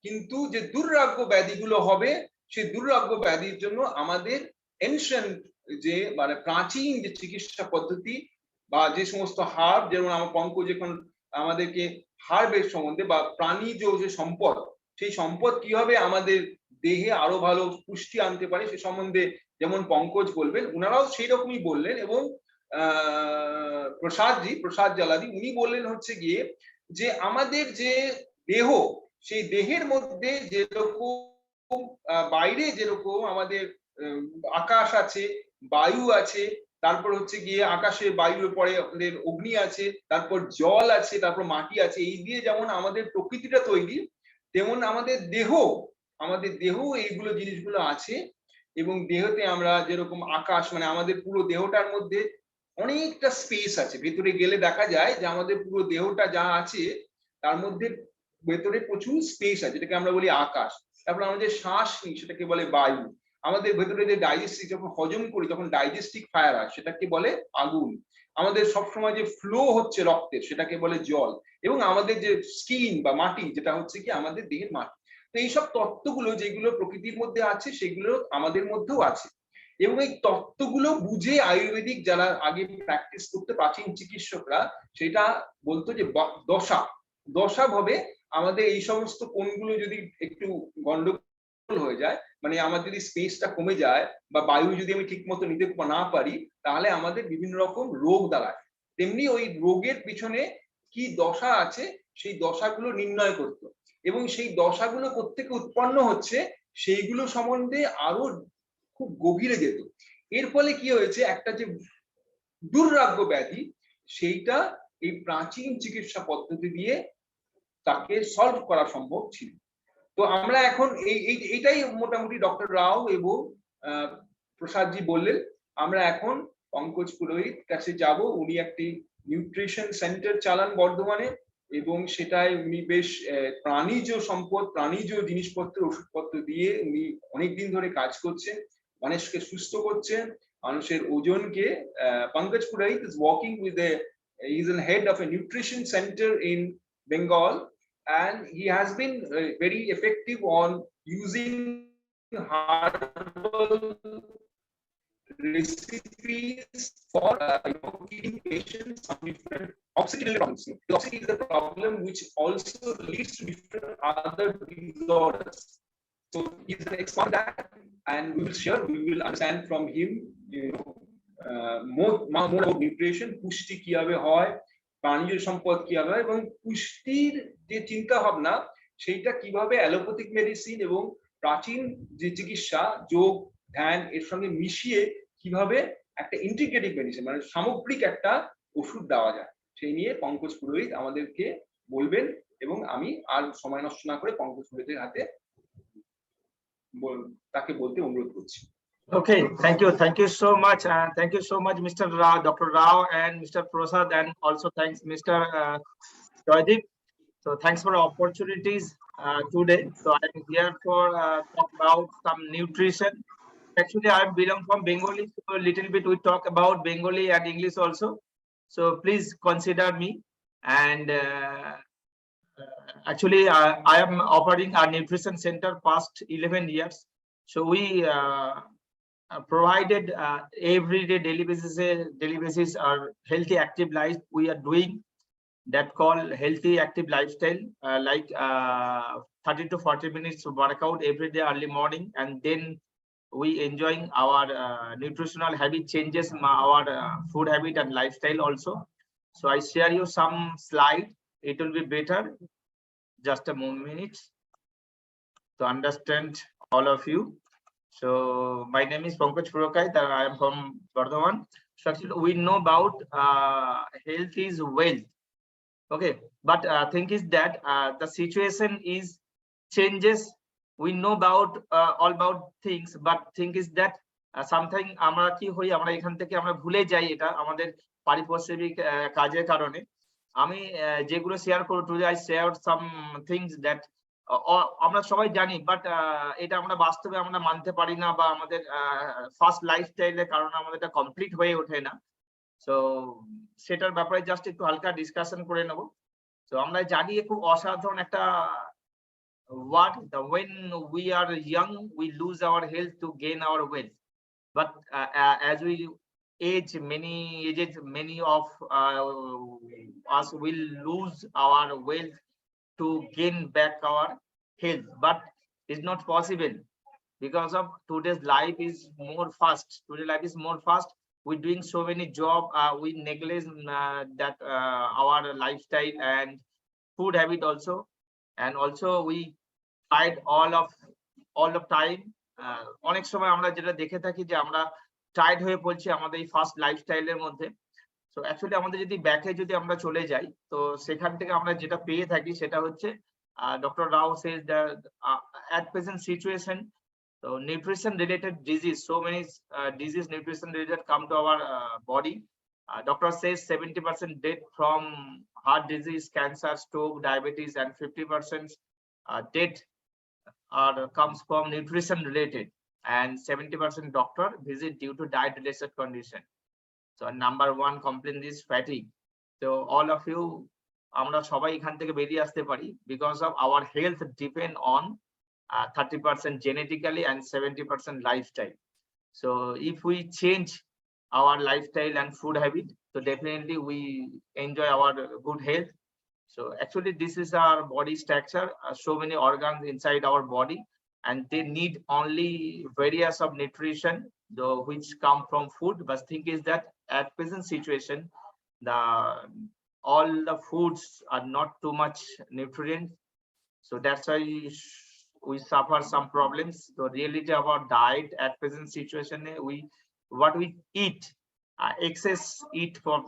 কিন্তু যে দুর্ভাগ্য ব্যাধিগুলো হবে, সেই দুর্ভাগ্য ব্যাধির জন্য আমাদের এনশিয়েন্ট যে প্রাচীন যে চিকিৎসা পদ্ধতি বা যে সমস্ত হার্ব, যেমন আমার পঙ্কজ এখন আমাদেরকে হার্বের সম্বন্ধে বা প্রাণীজ যে সম্পদ, সেই সম্পদ কিভাবে আমাদের দেহে আরো ভালো পুষ্টি আনতে পারে সে সম্বন্ধে যেমন পঙ্কজ বলবেন, ওনারাও সেই রকমই বললেন। এবং প্রসাদ জালাদি উনি বললেন হচ্ছে গিয়ে যে আমাদের যে দেহ, সেই দেহের মধ্যে যেরকম বাইরে যেরকম আমাদের আকাশ আছে, বায়ু আছে, তারপর হচ্ছে গিয়ে আকাশে বায়ুর পরে আমাদের অগ্নি আছে, তারপর জল আছে, তারপর মাটি আছে, এই দিয়ে যেমন আমাদের প্রকৃতিটা তৈরি, তেমন আমাদের দেহ এইগুলো জিনিসগুলো আছে। এবং দেহতে আমরা যেরকম আকাশ, মানে আমাদের পুরো দেহটার মধ্যে অনেকটা স্পেস আছে, ভেতরে গেলে দেখা যায় যে আমাদের পুরো দেহটা যা আছে তার মধ্যে ভেতরে প্রচুর স্পেস আছে, যেটাকে আমরা বলি আকাশ। তারপর আমরা যে শ্বাস নিই সেটাকে বলে বায়ু। আমাদের ভেতরে যে ডাইজেস্টিভ, যখন হজম করি তখন ডাইজেস্টিক ফায়ার হয়, সেটাকে বলে আগুন। আমাদের সবসময় যে ফ্লো হচ্ছে রক্তের, সেটাকে বলে জল। এবং আমাদের যে স্কিন বা মাটি, যেটা হচ্ছে কি আমাদের দেহের মাটি। তো এইসব তত্ত্বগুলো যেগুলো প্রকৃতির মধ্যে আছে, সেগুলো আমাদের মধ্যেও আছে। এবং এই তত্ত্বগুলো বুঝে আয়ুর্বেদিক যারা আগে প্র্যাকটিস করতে প্রাচীন চিকিৎসকরা সেটা বলতো যে দশা দশা ভাবে আমাদের এই সমস্ত কোণগুলো যদি একটু গন্ডগোল হয়ে যায়, মানে আমার যদি স্পেসটা কমে যায় বা বায়ু যদি আমি ঠিক মতো নিতে না পারি, তাহলে আমাদের বিভিন্ন রকম রোগ দাঁড়ায়। তেমনি ওই রোগের পিছনে কি দশা আছে সেই দশাগুলো নির্ণয় করতো, এবং সেই দশাগুলো কোত্থেকে উৎপন্ন হচ্ছে সেইগুলো সম্বন্ধে আরো খুব গভীরে যেত। এর ফলে কি হয়েছে, একটা যে দুর্রাগ্য ব্যাধি সেইটা এই প্রাচীন চিকিৎসা পদ্ধতি দিয়ে তাকে সলভ করা সম্ভব ছিল। তো আমরা এখন এইটাই মোটামুটি ডক্টর রাও এবং প্রসাদজি বললেন। আমরা এখন পঙ্কজ পুরোহিত কাছে যাব। উনি একটি নিউট্রিশন সেন্টার চালান বর্ধমানে, এবং সেটাই উনি বেশ প্রাণীজ সম্পদ, প্রাণীজ জিনিসপত্র, ওষুধপত্র দিয়ে উনি অনেকদিন ধরে কাজ করছেন, মানুষকে সুস্থ করছেন, মানুষের ওজনকে। পঙ্কজ পুরোহিত is working with he is the head of a nutrition center in Bengal, and he has been very effective on using herbal recipes for treating patients on different oxygen problems. Oxygen is a problem which also leads to different other disorders. So he's an expert on that, and we will understand from him, more about nutrition, পুষ্টি কিভাবে হয়, প্রাণীজ সম্পদ কিভাবে হয়, এবং পুষ্টির যে চিন্তা ভাবনা সেইটা কিভাবে অ্যালোপ্যাথিক মেডিসিন এবং প্রাচীন যে চিকিৎসা যোগ ধ্যান এর সঙ্গে মিশিয়ে কিভাবে একটা ইন্টিগ্রেটিভ মেডিসিন মানে সামগ্রিক একটা ওষুধ দেওয়া যায়, সেই নিয়ে পঙ্কজ পুরোহিত আমাদেরকে বলবেন। এবং আমি আর সময় নষ্ট না করে পঙ্কজ পুরোহিতের হাতে তাকে বলতে অনুরোধ করছি। Okay, thank you so much, and thank you so much, Mr. Rao, Dr. Rao, and Mr. Prasad, and also thanks, Mr. Joydeep. So thanks for the opportunities today. So I am here for talk about some nutrition. Actually, I belong from Bengali, so a little bit we talk about Bengali and English also. So please consider me. And actually, I am operating our nutrition center past 11 years. So we provided everyday daily basis our healthy active life we are doing, that call healthy active lifestyle, like 30 to 40 minutes workout every day early morning, and then we enjoying our nutritional habit changes, our food habit and lifestyle also. So I share you some slide, it will be better, just a minute to understand all of you. So my name is Pankaj Purohit, and I am from Bardhaman. So actually we know about health is wealth. Okay, but thing is that the situation is changes. We know about all about things, but thing is that something আমরা কি হই, আমরা এখান থেকে আমরা ভুলে যাই, এটা আমাদের পারিপার্শ্বিক কাজের কারণে। আমি যেগুলো শেয়ার করব today, I share some things that আমরা সবাই জানি, বাট এটা আমরা বাস্তবে আমরা মানতে পারি না, বা আমাদের ফার্স্ট লাইফস্টাইলের কারণে আমাদের এটা কমপ্লিট হয়ে ওঠে না। সো সেটার ব্যাপারে জাস্ট একটু হালকা ডিসকাশন করে নেব। তো আমরা জানি খুব অসাধারণ একটা word, when we are young we lose our health to gain our wealth, but as we age, many of us will lose our wealth to gain back our health, but it's not possible because of today's life is more fast. Today's life is more fast. We're doing so many job, we neglect that our lifestyle and food habit also, and also we tried all of time. অনেক সময় আমরা যেটা দেখে থাকি যে আমরা tired হয়ে পড়ছি আমাদের এই ফাস্ট লাইফস্টাইলের মধ্যে। তো অ্যাকচুয়ালি আমাদের যদি ব্যাকে যদি আমরা চলে যাই, তো সেখান থেকে আমরা যেটা পেয়ে থাকি সেটা হচ্ছে doctor Rao says that at present situation, so nutrition related disease, so many disease nutrition related come to our body. Doctor says 70% death from heart disease, cancer, stroke, diabetes, and 50% death comes from nutrition related, and 70% doctor visit due to diet related condition. So number one complaint is fatigue. So all of you, আমরা সবাই এখান থেকে বেরিয়ে আসতে পারি because of our health depend on 30% genetically and 70% lifestyle. So if we change our lifestyle and food habit, so definitely we enjoy our good health. So actually this is our body structure, so many organs inside our body, and they need only various of nutrition though which come from food. But thing is that at present situation, the all the foods are not too much nutrient, so that's why we suffer some problems. The reality about diet at present situation, we what we eat, excess eat from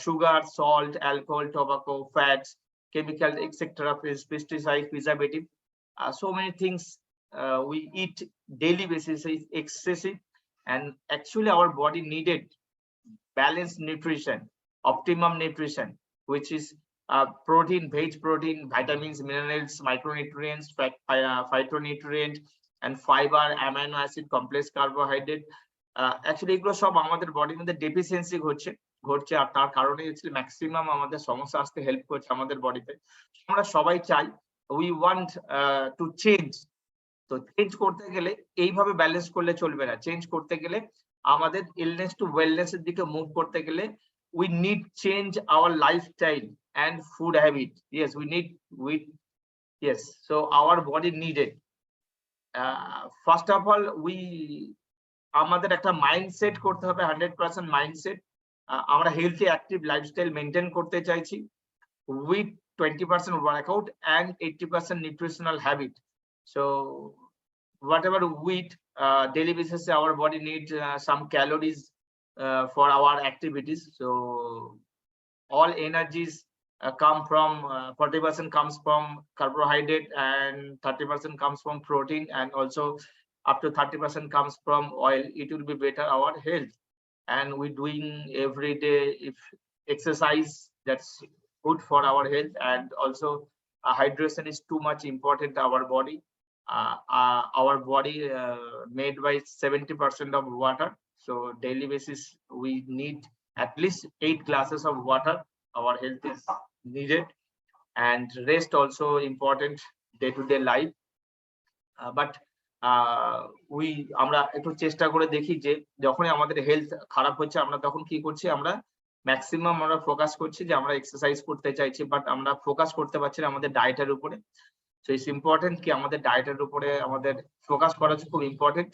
sugar, salt, alcohol, tobacco, fats, chemical, etc., pesticide, preservative, so many things we eat daily basis is excessive, and actually our body needed balanced nutrition, optimum nutrition, which is protein, veg protein, vitamins, minerals, micronutrients, phytonutrient, and fiber, amino acid, complex carbohydrate. Actually এগুলো সব আমাদের বডির মধ্যে deficiency ঘটছে, আর তার কারণে হচ্ছে maximum আমাদের সমস্যা আসতে হেল্প করছে আমাদের বডিতে। আমরা সবাই চাই, উই ওয়ান্ট টু চেঞ্জ। তো চেঞ্জ করতে গেলে এইভাবে ব্যালেন্স করলে চলবে না। চেঞ্জ করতে গেলে আমাদের ইলনেস টু ওয়েলনেস এর দিকে মুভ করতে গেলে we need change our lifestyle and food habit. Yes, yes, so our body needed, first of all we আমাদের একটা মাইন্ডসেট করতে হবে, 100% মাইন্ডসেট। আমরা হেলথি অ্যাক্টিভ লাইফস্টাইল মেনটেন করতে চাইছি with 20% workout and 80% nutritional habit. So whatever we eat daily basis, our body needs some calories for our activities. So all energies come from 40% comes from carbohydrate and 30% comes from protein, and also up to 30% comes from oil. It will be better our health, and we doing every day if exercise, that's good for our health. And also hydration is too much important to our body. Our body made by 70% of water, so daily basis we need at least 8 glasses of water. Our health is needed, and rest also important day-to-day life. But we আমরা একটু চেষ্টা করে দেখি যে যখনই আমাদের health খারাপ হচ্ছে আমরা তখন কি করছি, আমরা ম্যাক্সিমাম আমরা ফোকাস করছি যে আমরা এক্সারসাইজ করতে চাইছি, বাট আমরা ফোকাস করতে পারছি না আমাদের ডায়েটের উপরে। সো ইটস ইম্পর্টেন্ট কি আমাদের ডায়েটের উপরে আমাদের ফোকাস করা খুব ইম্পর্টেন্ট।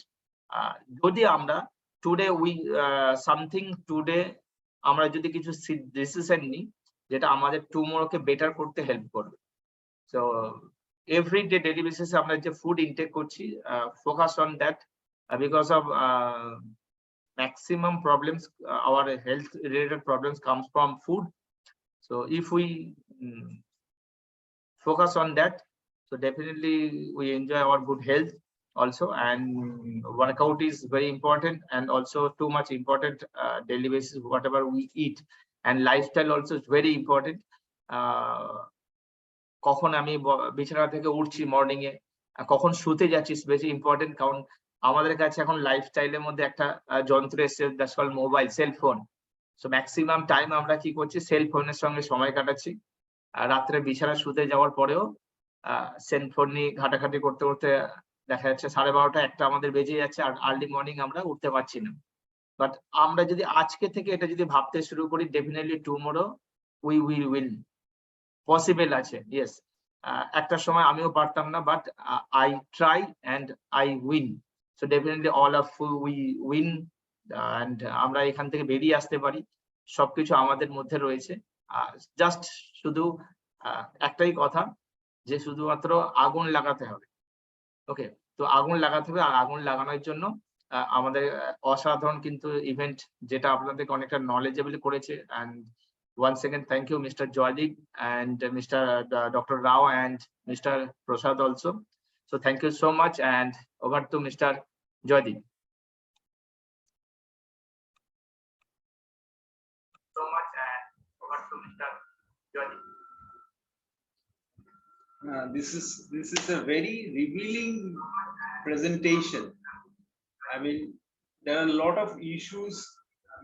যদি আমরা টুডে উই সামথিং টুডে আমরা যদি কিছু ডিসিশন নিই যেটা আমাদের টুমোরোকে বেটার করতে হেল্প করবে। সো এভরিডে ডেইলি বেসিসে আমরা যে ফুড ইনটেক করছি, focus on that, because of maximum problems, our health related problems comes from food. So if we focus on that, so definitely we enjoy our good health also. And workout is very important, and also too much important daily basis whatever we eat, and lifestyle also is very important. কখন আমি বিছানা থেকে উঠছি morning এ, কখন শুতে যাচ্ছি বেশি important, কারণ আমাদের কাছে এখন লাইফস্টাইলের মধ্যে একটা যন্ত্র এসেছে, that's called mobile, cellphone. So maximum time আমরা কি করছি, সেলফোনের সঙ্গে সময় কাটাচ্ছি। রাত্রে বিছানা শুতে যাওয়ার পরেও সেলফোন নিয়ে ঘাটাঘাটি করতে করতে দেখা যাচ্ছে 12:30 1টা আমাদের বেজে যাচ্ছে, আর আর্লি মর্নিং আমরা উঠতে পারছি না। বাট আমরা যদি আজকে থেকে এটা যদি ভাবতে শুরু করি, definitely tomorrow we will win, possible আছে। ইয়েস, একটা সময় আমিও পারতাম না, but I try and I win. So definitely all of we win, and আমরা এখান থেকে বেরিয়ে আসতে পারি, সবকিছু আমাদের মধ্যে রয়েছে। জাস্ট শুধু একটাই কথা, যে শুধুমাত্র আগুন লাগাতে হবে। ওকে, তো আগুন লাগাতে হবে, আর আগুন লাগানোর জন্য আমাদের অসাধারণ কিন্তু ইভেন্ট, যেটা আপনাদেরকে অনেকটা নলেজেবল করেছে। and once again thank you Mr. Joydeep and Mr. Dr. Rao and Mr. Prasad also. So thank you so much, and over to Mr. Joydeep. So much, and over to Mr. Joydeep. This is a very revealing presentation. I mean, there are a lot of issues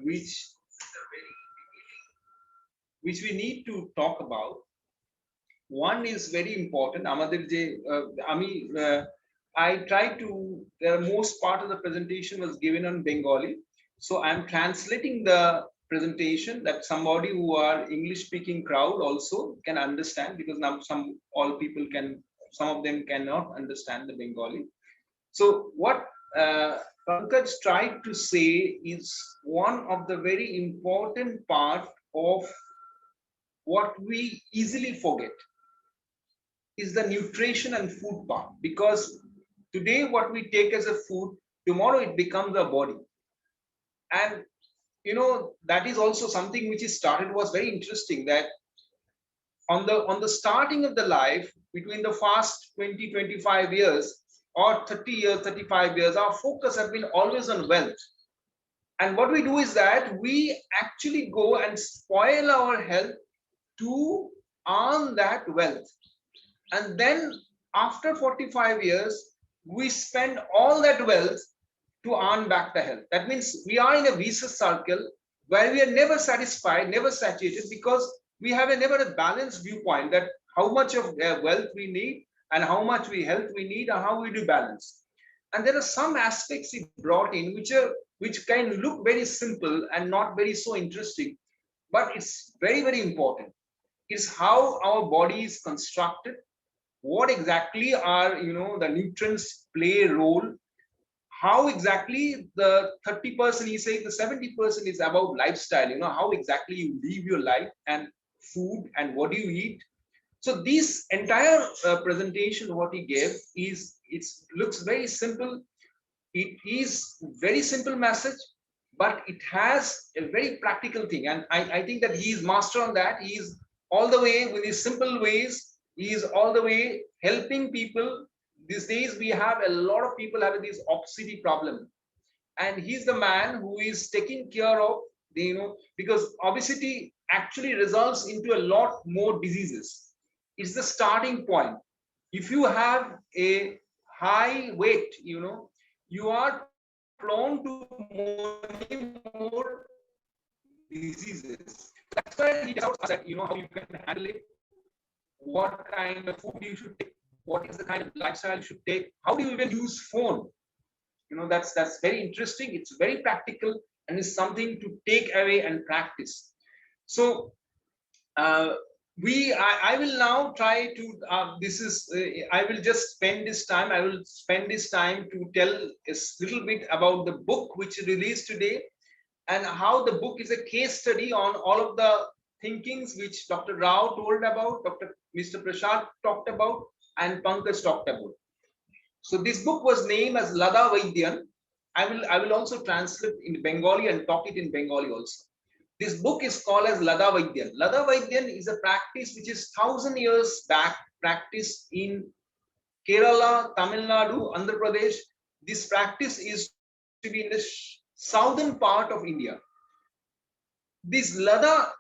which we need to talk about. One is very important. I try to most part of the presentation was given on Bengali. So I'm translating the presentation that somebody who are English speaking crowd also can understand, because now some of them cannot understand the Bengali. So what Pankaj tried to say is one of the very important part of what we easily forget is the nutrition and food part, because today what we take as a food, tomorrow it becomes our body. And that is also something which is started, was very interesting, that on the starting of the life, between the first 20-25 years or 30 years, 35 years, our focus has been always on wealth. And what we do is that we actually go and spoil our health to earn that wealth. And then after 45 years, we spend all that wealth to earn back the health. That means we are in a vicious circle where we are never satisfied, never satiated, because we have never a balanced viewpoint that how much of wealth we need and how much health we need and how we do balance. And there are some aspects he brought in which can look very simple and not very so interesting, but it's very, very important. It's how our body is constructed, what exactly are the nutrients play a role, how exactly the 30% he says, the 70% is about lifestyle, how exactly you live your life and food and what do you eat. So this entire presentation what he gave looks very simple. It is very simple message, but it has a very practical thing, and I think that he is master on that. He is all the way with his simple ways. He is all the way helping people. These days we have a lot of people having this obesity problem, and he's the man who is taking care of because obesity actually results into a lot more diseases. It's the starting point. If you have a high weight, you are prone to many more diseases. That's why he tells us that how you can handle it, what kind of food you should take, what is the kind of lifestyle you should take, how do you even use phone. That's very interesting. It's very practical and it's something to take away and practice. So I will now try to I will just spend this time. I will spend this time to tell a little bit about the book which is released today, and how the book is a case study on all of the thinkings which Dr. Rao told about, Mr. Prashad talked about, and Pankaj talked about. So this book was named as LadaVaidyan. I will also translate in Bengali and talk it in Bengali also. This book is called as LadaVaidyan. LadaVaidyan is a practice which is 1,000 years back practice in Kerala, Tamil Nadu, Andhra Pradesh. This practice is to be in the southern part of India. This Lada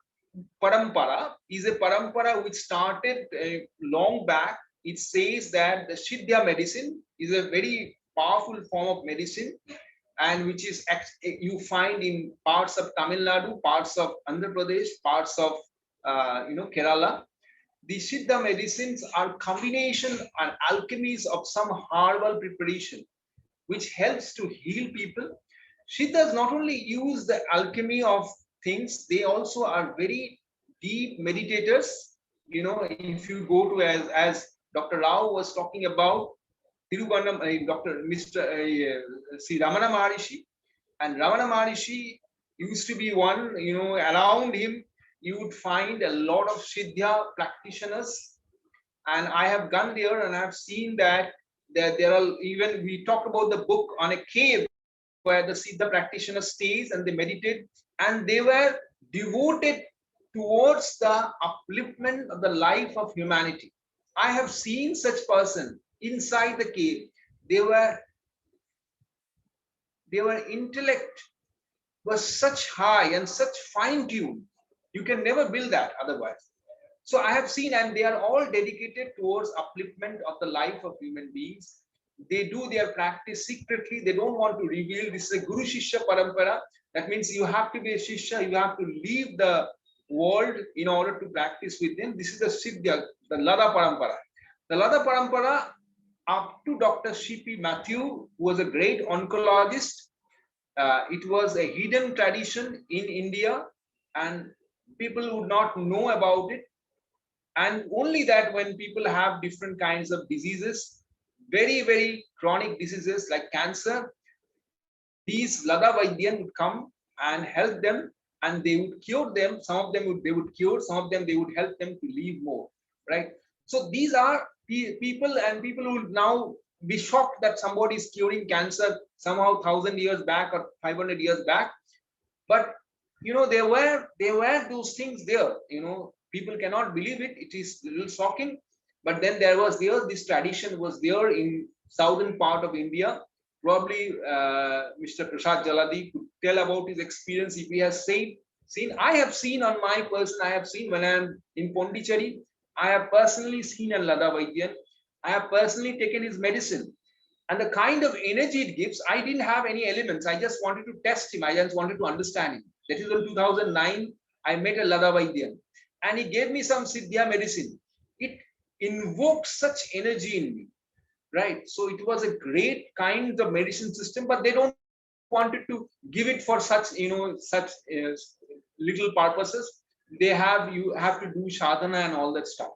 parampara is a parampara which started long back. It says that the Siddha medicine is a very powerful form of medicine, and which is you find in parts of Tamil Nadu, parts of Andhra Pradesh, parts of Kerala. The Siddha medicines are combination and alchemies of some herbal preparation, which helps to heal people. Siddhas not only use the alchemy of things, they also are very deep meditators. If you go to as Dr. Rao was talking about Dr. Mr. Sri Ramana Maharishi, and Ramana Maharishi used to be one, around him you would find a lot of Siddha practitioners, and I have gone there and I have seen that there are, even we talked about the book on a cave where the Siddha practitioner stays and they meditate, and they were devoted towards the upliftment of the life of humanity. I have seen such person inside the cave. Their intellect was such high and such fine-tuned. You can never build that otherwise. So I have seen, and they are all dedicated towards upliftment of the life of human beings. They do their practice secretly. They don't want to reveal. This is a Guru Shishya Parampara. That means you have to be a Shishya. You have to leave the world in order to practice with them. This is the Siddha, the Lada Parampara. The Lada Parampara up to Dr. C.P. Matthew, who was a great oncologist. It was a hidden tradition in India, and people would not know about it. And only that when people have different kinds of diseases, very, very chronic diseases like cancer, these LadaVaidyan would come and help them, and they would cure them. Some of them they would cure, some of them they would help them to live more, right? So these are people, and people will now be shocked that somebody is curing cancer somehow 1,000 years back or 500 years back. But there were those things there. People cannot believe it. It is a little shocking. But then this tradition was there in southern part of India. Probably Mr. Prasad Jaladi could tell about his experience if he has seen. I have seen on my person. I have seen when I am in Pondicherry. I have personally seen a LadaVaidyan. I have personally taken his medicine. And the kind of energy it gives, I didn't have any elements. I just wanted to test him. I just wanted to understand him. That is in 2009, I met a LadaVaidyan. And he gave me some Siddhya medicine. It invoked such energy in me, right? So it was a great kind of medicine system, but they don't wanted to give it for such, such little purposes. You have to do sadhana and all that stuff.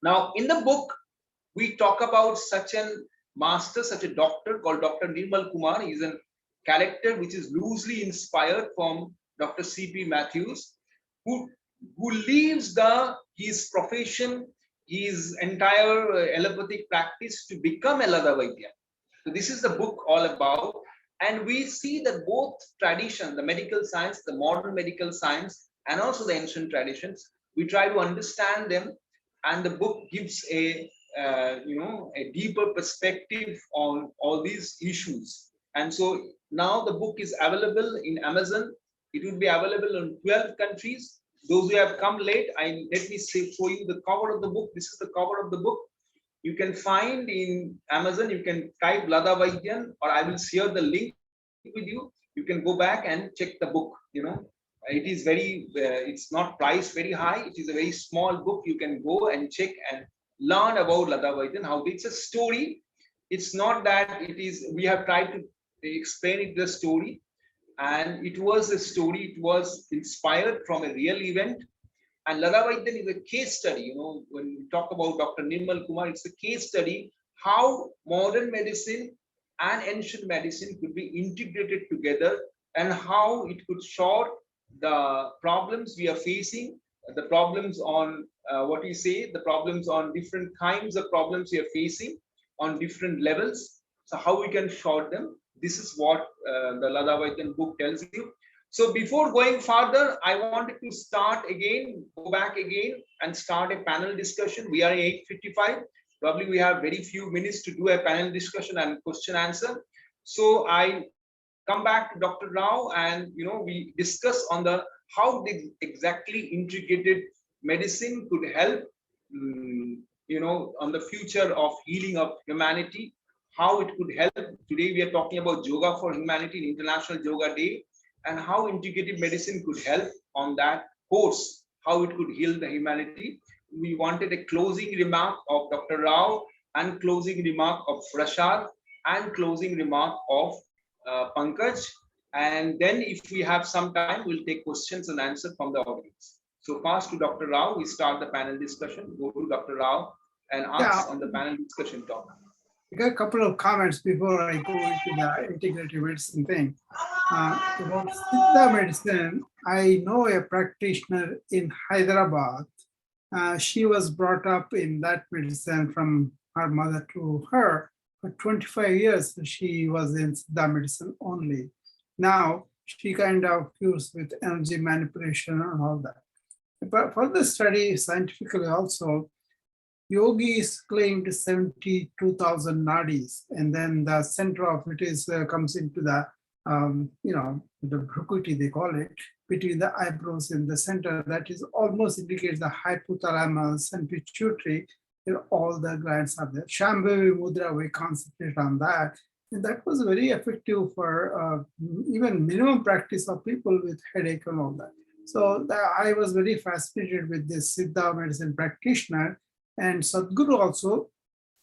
Now, in the book, we talk about such a master, such a doctor called Dr. Nirmal Kumar. He's a character which is loosely inspired from Dr. C.P. Matthews, who leaves his profession, his entire allopathic practice to become a LadaVaidyan. So this is the book all about. And we see that both tradition, the medical science, the modern medical science, and also the ancient traditions, we try to understand them. And the book gives a deeper perspective on all these issues. And so now the book is available in Amazon. It will be available in 12 countries. Those who have come late, let me show you the cover of the book. This is the cover of the book. You can find in Amazon, you can type LadaVaidyan, or I will share the link with you. You can go back and check the book. It is it's not priced very high. It is a very small book. You can go and check and learn about LadaVaidyan, how it's a story. It's not that we have tried to explain it the story. And it was a story, it was inspired from a real event. And LadaVaidyan is a case study. When we talk about Dr. Nirmal Kumar, it's a case study how modern medicine and ancient medicine could be integrated together, and how it could sort the problems we are facing, the problems on the problems on different kinds of problems we are facing on different levels. So how we can sort them. This is what the LadaVaidyan book tells you. So before going further, I wanted to go back again and start a panel discussion. We are at 8:55. Probably we have very few minutes to do a panel discussion and question answer. So I come back to Dr. Rao, and we discuss on how the exactly integrated medicine could help on the future of healing of humanity, how it could help. Today we are talking about Yoga for Humanity, International Yoga Day, and how integrative medicine could help on that course, how it could heal the humanity. We wanted a closing remark of Dr. Rao, and closing remark of Prasad, and closing remark of Pankaj. And then if we have some time, we'll take questions and answers from the audience. So pass to Dr. Rao, we start the panel discussion. Go to Dr. Rao and ask on the panel discussion topic. I got a couple of comments before I go into the integrative medicine thing. About Siddha medicine, I know a practitioner in Hyderabad. She was brought up in that medicine from her mother to her. For 25 years, she was in Siddha medicine only. Now, she kind of cures with energy manipulation and all that. But for the study, scientifically also, yogis claimed 72,000 nadis, and then the center of it is comes into the the bhrukuti, they call it, between the eyebrows in the center. That is almost indicates the hypothalamus and pituitary. All the glands are there. Shambhavi mudra, we concentrate on that, and that was very effective for even minimum practice of people with headache and all that. So I was very fascinated with this Siddha medicine practitioner. And Sadhguru also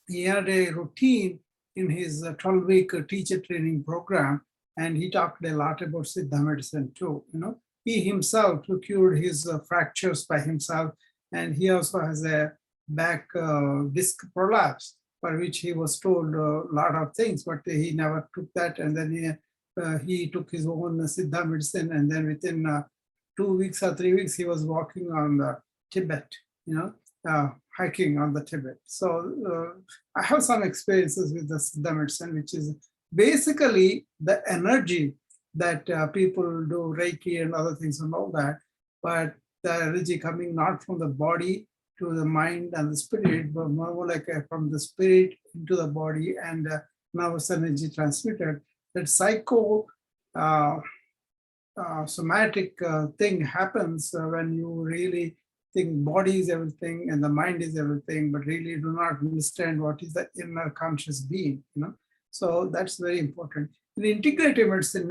he had a routine in his 12-week teacher training program, and he talked a lot about Siddha medicine too. He himself cured his fractures by himself, and he also has a back disc prolapse, for which he was told a lot of things, but he never took that. And then he took his own Siddha medicine, and then within 2 weeks or 3 weeks, he was walking on the Tibet, hiking on the Tibet. So I have some experiences with the Siddha medicine, which is basically the energy that people do Reiki and other things and all that, but the energy coming not from the body to the mind and the spirit, but more like from the spirit into the body and nervous energy transmitted. That somatic thing happens when you really think body is everything and the mind is everything, but really do not understand what is the inner conscious being. So that's very important. In integrative medicine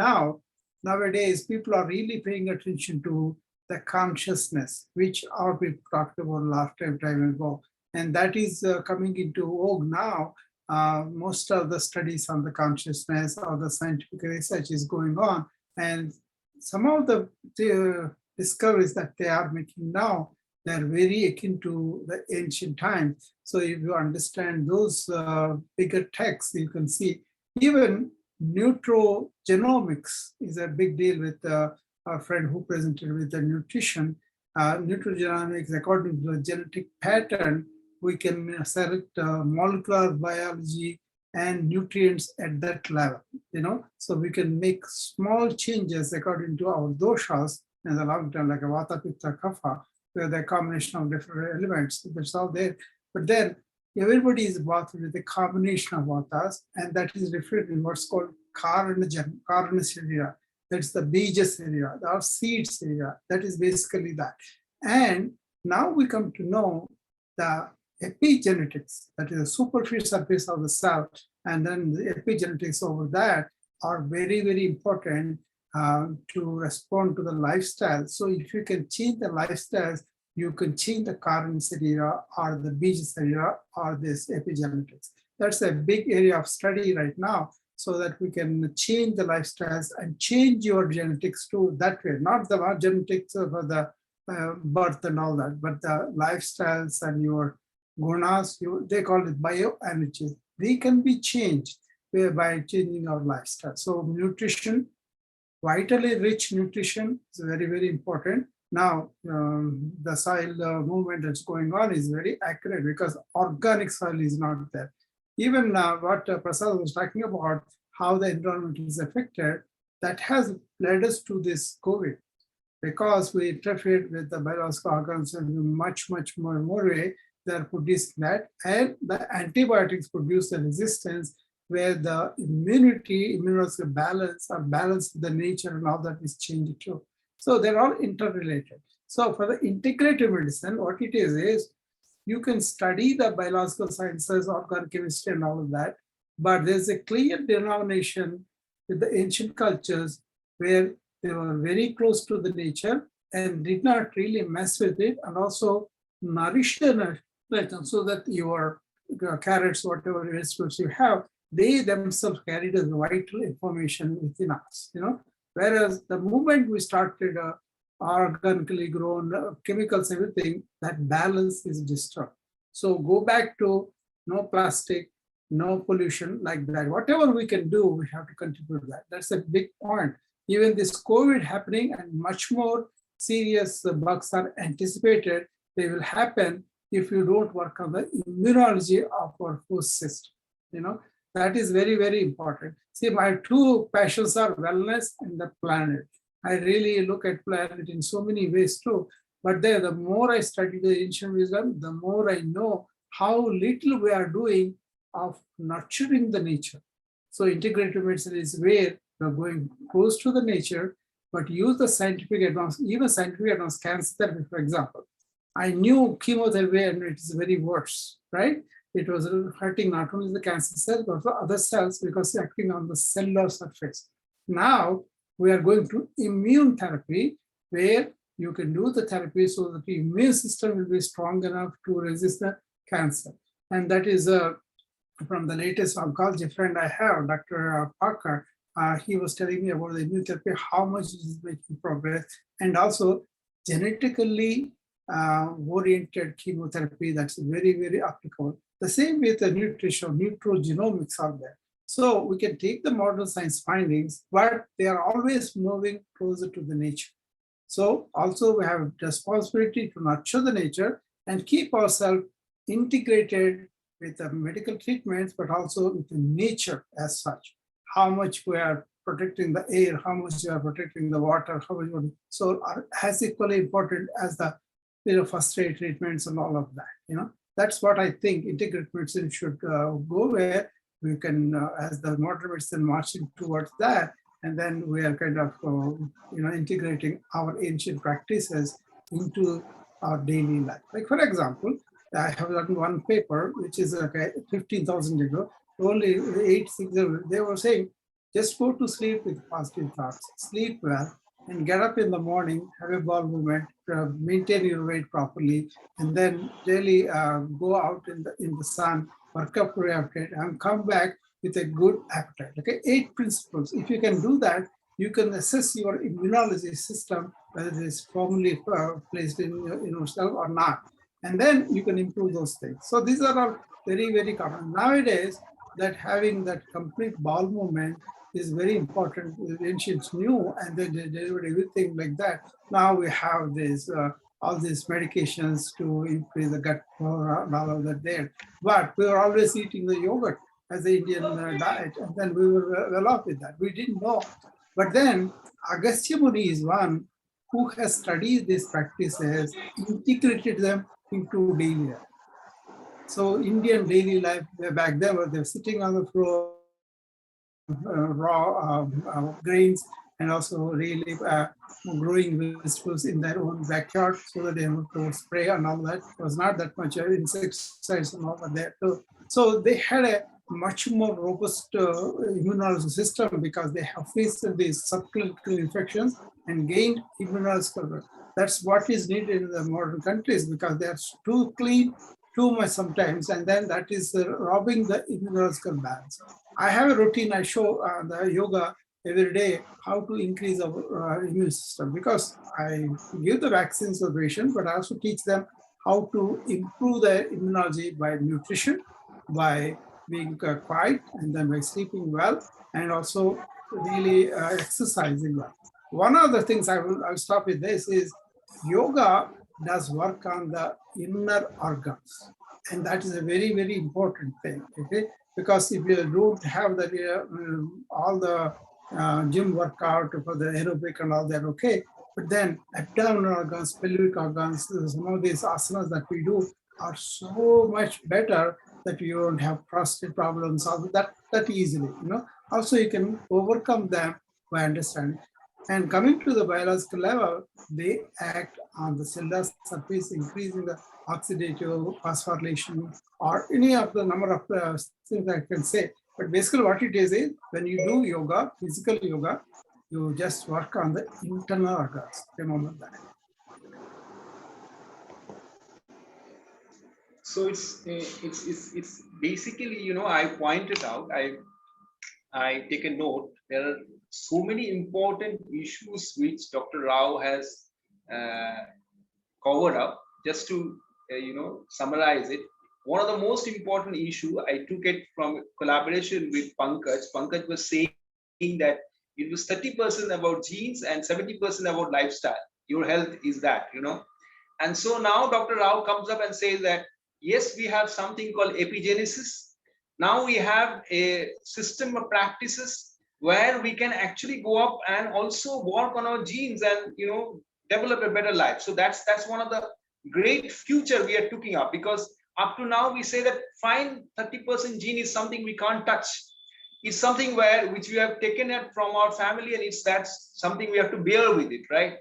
nowadays, people are really paying attention to the consciousness, which our people talked about last time ago. And that is coming into vogue now. Most of the studies on the consciousness or the scientific research is going on. And some of the discoveries that they are making now, they're very akin to the ancient times. So if you understand those bigger texts, you can see even nutrigenomics is a big deal with our friend who presented with the nutrition. Nutrigenomics, according to the genetic pattern, we can select molecular biology and nutrients at that level, so we can make small changes according to our doshas in the long term, like a vata, pitta, kapha, where the combination of different elements, that's all there. But then everybody is bathed with a combination of vatas, and that is referred in what's called karana sarira. That's the bejas area, the seeds area. That is basically that. And now we come to know the epigenetics, that is the superficial surface of the cell, and then the epigenetics over that are very, very important to respond to the lifestyle. So if you can change the lifestyles, you can change the Karana area or the bejas area or this epigenetics. That's a big area of study right now, so that we can change the lifestyles and change your genetics too that way, not the genetics of the birth and all that, but the lifestyles and your gunas, they call it bioenergy. They can be changed by changing our lifestyle. So nutrition, vitally rich nutrition is very, very important. Now, the soil movement that's going on is very accurate because organic soil is not there. Even what Prasad was talking about, how the environment is affected, that has led us to this COVID, because we interfered with the biological organs in much more way. They are producing that, and the antibiotics produce the resistance where the immunological balance or balance with the nature and all that is changed too. So they're all interrelated. So for the integrative medicine, what it is you can study the biological sciences, organic chemistry and all of that, but there's a clear denomination with the ancient cultures where they were very close to the nature and did not really mess with it, and also nourish the nature so that your carrots, whatever vegetables you have, they themselves carried as vital information within us, Whereas the moment we started organically grown chemicals, everything, that balance is disturbed. So go back to no plastic, no pollution like that. Whatever we can do, we have to contribute to that. That's a big point. Even this COVID happening and much more serious bugs are anticipated, they will happen if you don't work on the immunology of our host system. That is very, very important. See, my two passions are wellness and the planet. I really look at planet in so many ways too. But there, the more I study the ancient wisdom, the more I know how little we are doing of nurturing the nature. So integrative medicine is where we're going close to the nature, but use the scientific advance, even scientific advance cancer therapy, for example. I knew chemotherapy and it is very worse, right? It was hurting not only the cancer cells, but also other cells because it's acting on the cellular surface. Now we are going to immune therapy, where you can do the therapy so that the immune system will be strong enough to resist the cancer. And that is from the latest oncology friend I have, Dr. Parker. He was telling me about the immunotherapy, how much it is making progress, and also genetically oriented chemotherapy that's very, very applicable. The same with the nutrition, nutrogenomics are there. So we can take the modern science findings, but they are always moving closer to the nature. So also we have responsibility to nurture the nature and keep ourselves integrated with the medical treatments, but also with the nature as such. How much we are protecting the air, how much we are protecting the water, how much so are as equally important as the first aid treatments and all of that. That's what I think integrative medicine should go where we can, as the modern medicine marching towards that, and then we are kind of integrating our ancient practices into our daily life. Like for example, I have done one paper which is 15,000 ago. Only 8 6 they were saying just go to sleep with positive thoughts, sleep well, and get up in the morning, have a bowel movement, maintain your weight properly, and then really go out in the sun, work up and come back with a good appetite. Okay, 8 principles. If you can do that, you can assess your immunology system, whether it is formally placed in yourself or not. And then you can improve those things. So these are all very, very common. Nowadays, that having that complete bowel movement is very important. The ancients knew, and they delivered everything like that. Now we have this all these medications to increase the gut flora and all of that there. But we were always eating the yogurt as the Indian diet, and then we were well off with that. We didn't know. But then Agastya Muni is one who has studied these practices, integrated them into daily life. So Indian daily life back then, they were sitting on the floor, raw grains, and also really growing vegetables in their own backyard so that they able to spray and all that. It was not that much insecticides and all that there too. So they had a much more robust immunology system because they have faced these subclinical infections and gained immunological. That's what is needed in the modern countries because they are too clean, too much sometimes, and then that is robbing the immunological balance. I have a routine. I show the yoga every day how to increase our immune system because I give the vaccines to the patient, but I also teach them how to improve their immunology by nutrition, by being quiet, and then by sleeping well, and also really exercising well. One of the things I'll stop with this is yoga does work on the inner organs, and that is a very, very important thing. Okay, because if you don't have the all the gym workout for the aerobic and all that, okay, but then abdominal organs, pelvic organs, some of these asanas that we do are so much better that you don't have prostate problems all that easily. Also you can overcome them by understanding. And coming to the biological level, they act on the cellular surface, increasing the oxidative phosphorylation or any of the number of things I can say. But basically what it is when you do yoga, physical yoga, you just work on the internal organs. Remember that. So it's basically, I pointed out, I take a note. There are so many important issues which Dr. Rao has covered up. Just to summarize it, one of the most important issue, I took it from collaboration with Pankaj. Pankaj was saying that it was 30% about genes and 70% about lifestyle. Your health is that, And so now Dr. Rao comes up and says that, yes, we have something called epigenesis. Now we have a system of practices where we can actually go up and also work on our genes and, develop a better life. So that's one of the great future we are looking up, because up to now we say that fine, 30% gene is something we can't touch. It's something which we have taken it from our family, and that's something we have to bear with it, right?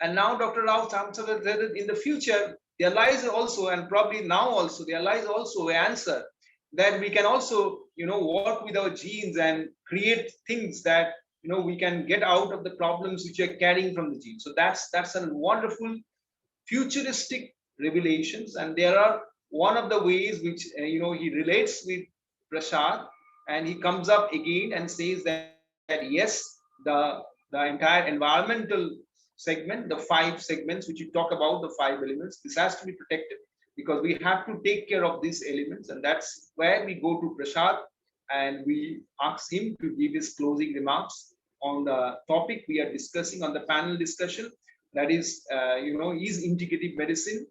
And now Dr. Rao answered that in the future, there lies also, and probably now also, there lies also an answer that we can also, work with our genes and create things that, we can get out of the problems which are carrying from the genes. So that's a wonderful futuristic revelations. And there are one of the ways which, he relates with Prashad, and he comes up again and says that yes, the entire environmental segment, the 5 segments which you talk about, the 5 elements, this has to be protected because we have to take care of these elements, and that's where we go to Prashad and we ask him to give his closing remarks on the topic we are discussing on the panel discussion. That is, is integrative medicine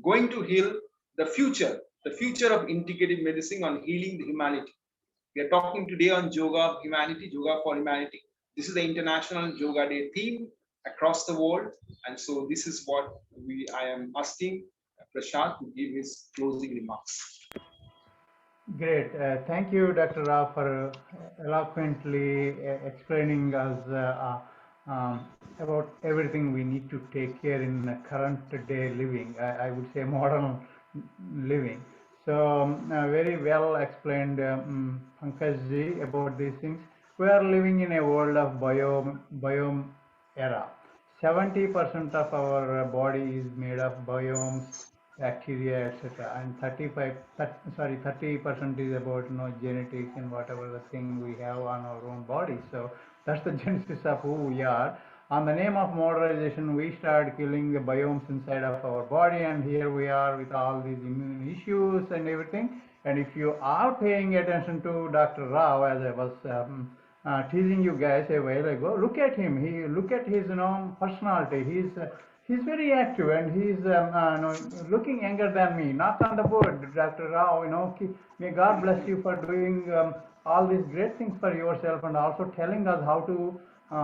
going to heal the future of integrative medicine on healing the humanity? We are talking today on Yoga of Humanity, Yoga for Humanity. This is the International Yoga Day theme across the world, and so this is what I am asking Prashad to give his closing remarks. Great. Thank you, Dr. Rao, for eloquently explaining us about everything we need to take care in current day living. I would say modern living. So very well explained, Pankaj-ji, about these things. We are living in a world of biome era. 70% of our body is made of biomes, bacteria, etc., and 30% is about genetics and whatever the thing we have on our own body. So that's the genesis of who we are. On the name of modernization, we started killing the biomes inside of our body, and here we are with all these immune issues and everything. And if you are paying attention to Dr. Rao, as I was teasing you guys a while ago, look at him. Look at his personality. He's very active, and he's looking younger than me. Knock on the board, Dr. Rao. May God bless you for doing all these great things for yourself, and also telling us how to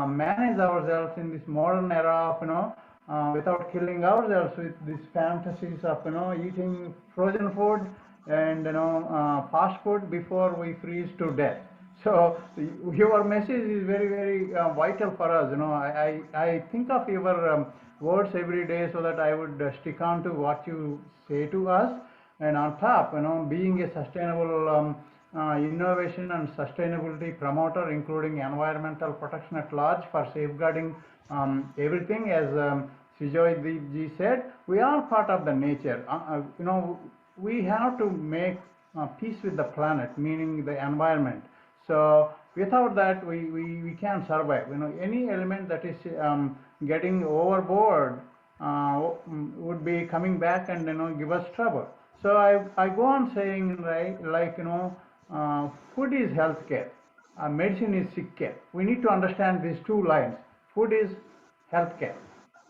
manage ourselves in this modern era of without killing ourselves with these fantasies of eating frozen food and fast food before we freeze to death. So your message is very, very vital for us. I think of your words every day so that I would stick on to what you say to us. And on top, being a sustainable innovation and sustainability promoter, including environmental protection at large for safeguarding everything, as Sijoy ji said, we are part of the nature. We have to make peace with the planet, meaning the environment. So without that, we can't survive. Any element that is getting overboard would be coming back and give us trouble. So I go on saying, right, like food is healthcare, medicine is sick care. We need to understand these two lines. Food is healthcare,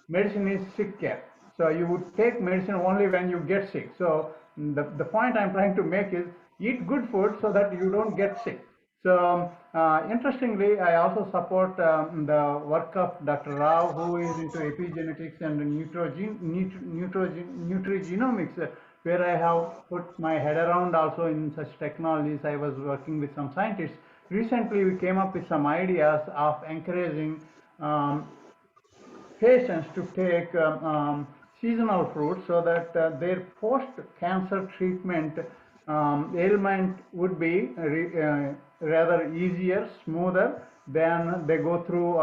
medicine is sick care. So you would take medicine only when you get sick. So the point I'm trying to make is eat good food so that you don't get sick. So interestingly, I also support the work of Dr. Rao, who is into epigenetics and nutrigenomics, where I have put my head around also in such technologies. I was working with some scientists. Recently, we came up with some ideas of encouraging patients to take seasonal fruits so that their post-cancer treatment ailment would be rather easier, smoother than they go through,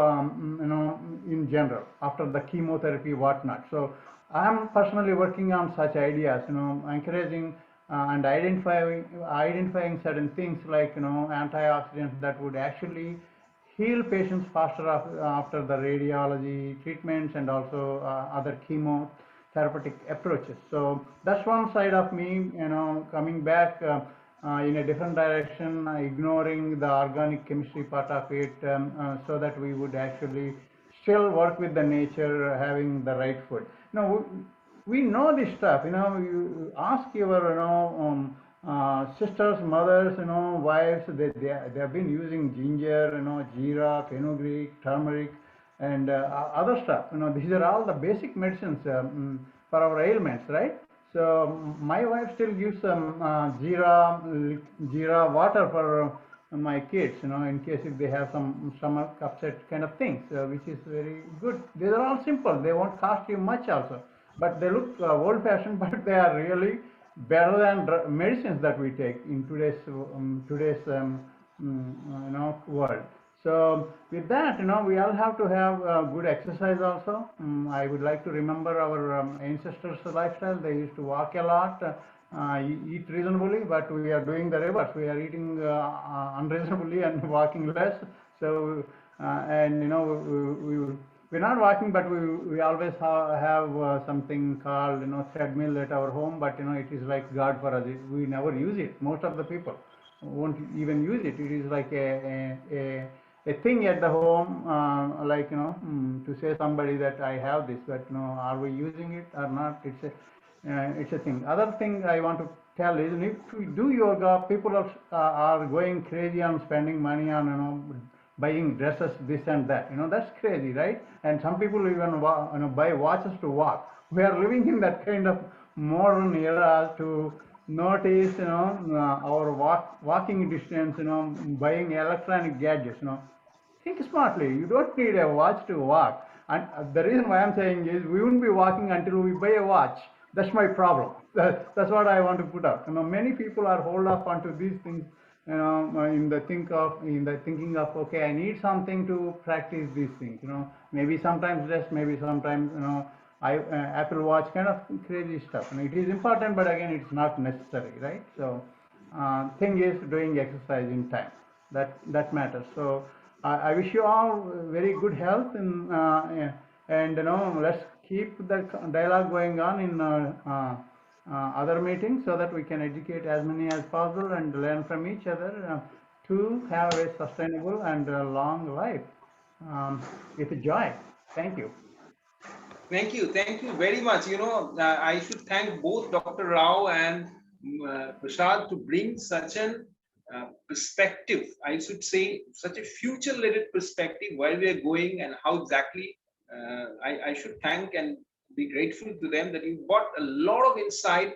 in general after the chemotherapy, whatnot. So I am personally working on such ideas, encouraging and identifying certain things like antioxidants that would actually heal patients faster after the radiology treatments and also other chemotherapeutic approaches. So that's one side of me, coming back in a different direction, ignoring the organic chemistry part of it, so that we would actually still work with the nature, having the right food. We know this stuff. You ask your sisters, mothers, wives. They have been using ginger, jeera, fenugreek, turmeric, and other stuff. These are all the basic medicines for our ailments, right? So my wife still gives some jeera water for my kids, in case if they have some stomach upset kind of things, which is very good. These are all simple. They won't cost you much also, but they look old-fashioned, but they are really better than medicines that we take in today's world. So with that, we all have to have good exercise also. I would like to remember our ancestors' lifestyle. They used to walk a lot. eat reasonably, but we are doing the reverse. We are eating unreasonably and walking less. So, and you know, we're not walking, but we always have something called, you know, treadmill at our home, but you know, it is like God for us. We never use it. Most of the people won't even use it. It is like a thing at the home, like, you know, to say somebody that I have this, but you know, are we using it or not? It's a thing. Other thing I want to tell is, if we do yoga, people are going crazy on spending money on, you know, buying dresses, this and that. You know, that's crazy, right? And some people even you know, buy watches to walk. We are living in that kind of modern era to notice, you know, our walking distance, you know, buying electronic gadgets, you know. Think smartly. You don't need a watch to walk. And the reason why I'm saying is, we wouldn't be walking until we buy a watch. That's my problem. That's what I want to put up. You know, many people are hold up onto these things, you know, in the thinking of, okay, I need something to practice these things. You know, maybe sometimes less, maybe sometimes, you know, Apple Watch, kind of crazy stuff. And it is important, but again, it's not necessary, right? So, thing is doing exercise in time. That matters. So I wish you all very good health, and you know, let's keep the dialogue going on in other meetings, so that we can educate as many as possible and learn from each other to have a sustainable and long life with joy. Thank you. Thank you very much. You know, I should thank both Dr. Rao and Prasad to bring such an perspective, I should say, such a future-led perspective, where we are going and how exactly. I should thank and be grateful to them that you got a lot of insight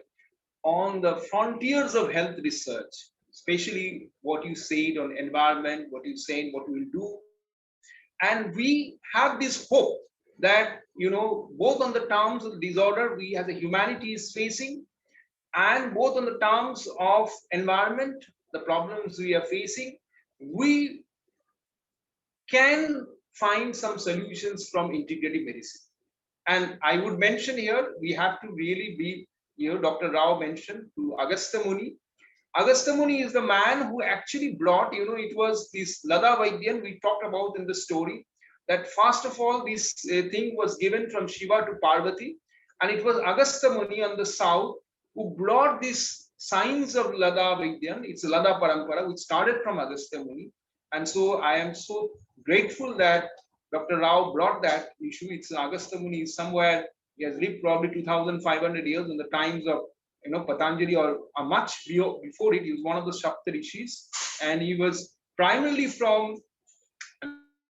on the frontiers of health research, especially what you said on environment, what you said, what we will do. And we have this hope that, you know, both on the terms of disorder we as a humanity is facing, and both on the terms of environment, the problems we are facing, we can find some solutions from integrative medicine. And I would mention here, we have to really be, you know, Dr. Rao mentioned to Agastya Muni. Agastya Muni is the man who actually brought, you know, it was this LadaVaidyan we talked about in the story, that first of all, this thing was given from Shiva to Parvati, and it was Agastya Muni on the south who brought this science of LadaVaidyan. It's Lada Parampara, which started from Agastya Muni. And so I am so grateful that Dr. Rao brought that issue. It's Agastya Muni is somewhere, he has lived probably 2,500 years in the times of, you know, Patanjali, or much before it. He was one of the Shapta Rishis, and he was primarily from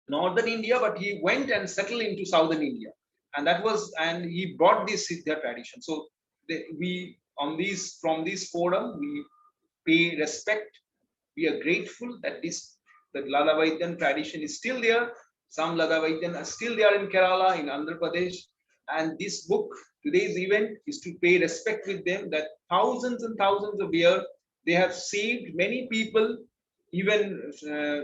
northern India, but he went and settled into southern India, and and he brought this Siddha tradition. So we on these, from this forum, we pay respect. We are grateful that that LadaVaidyan tradition is still there. Some LadaVaidyan are still there in Kerala, in Andhra Pradesh, and this book, today's event, is to pay respect with them, that thousands and thousands of years they have saved many people. Even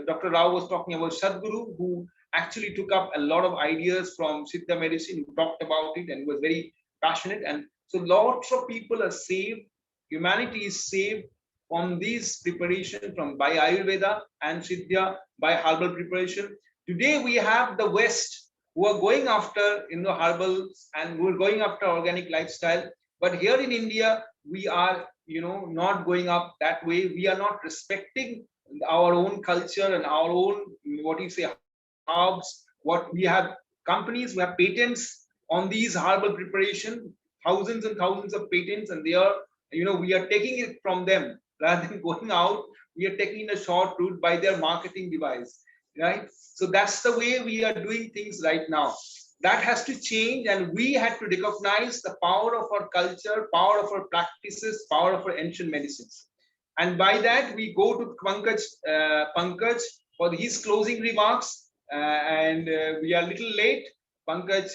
Dr. Rao was talking about Sadhguru, who actually took up a lot of ideas from Siddha medicine, who talked about it and was very passionate. And so lots of people are saved. Humanity is saved from these preparation, from by Ayurveda and Siddha, by herbal preparation. Today we have the West who are going after, you know, herbals, and who are going after organic lifestyle. But here in India, we are, you know, not going up that way. We are not respecting our own culture and our own, what do you say, herbs. What we have, companies who have patents on these herbal preparation, thousands and thousands of patents, and they are, you know, we are taking it from them rather than going out. We are taking a short route by their marketing device, right? So that's the way we are doing things right now. That has to change, and we had to recognize the power of our culture, power of our practices, power of our ancient medicines. And by that, we go to Pankaj for his closing remarks. And we are a little late. Pankaj,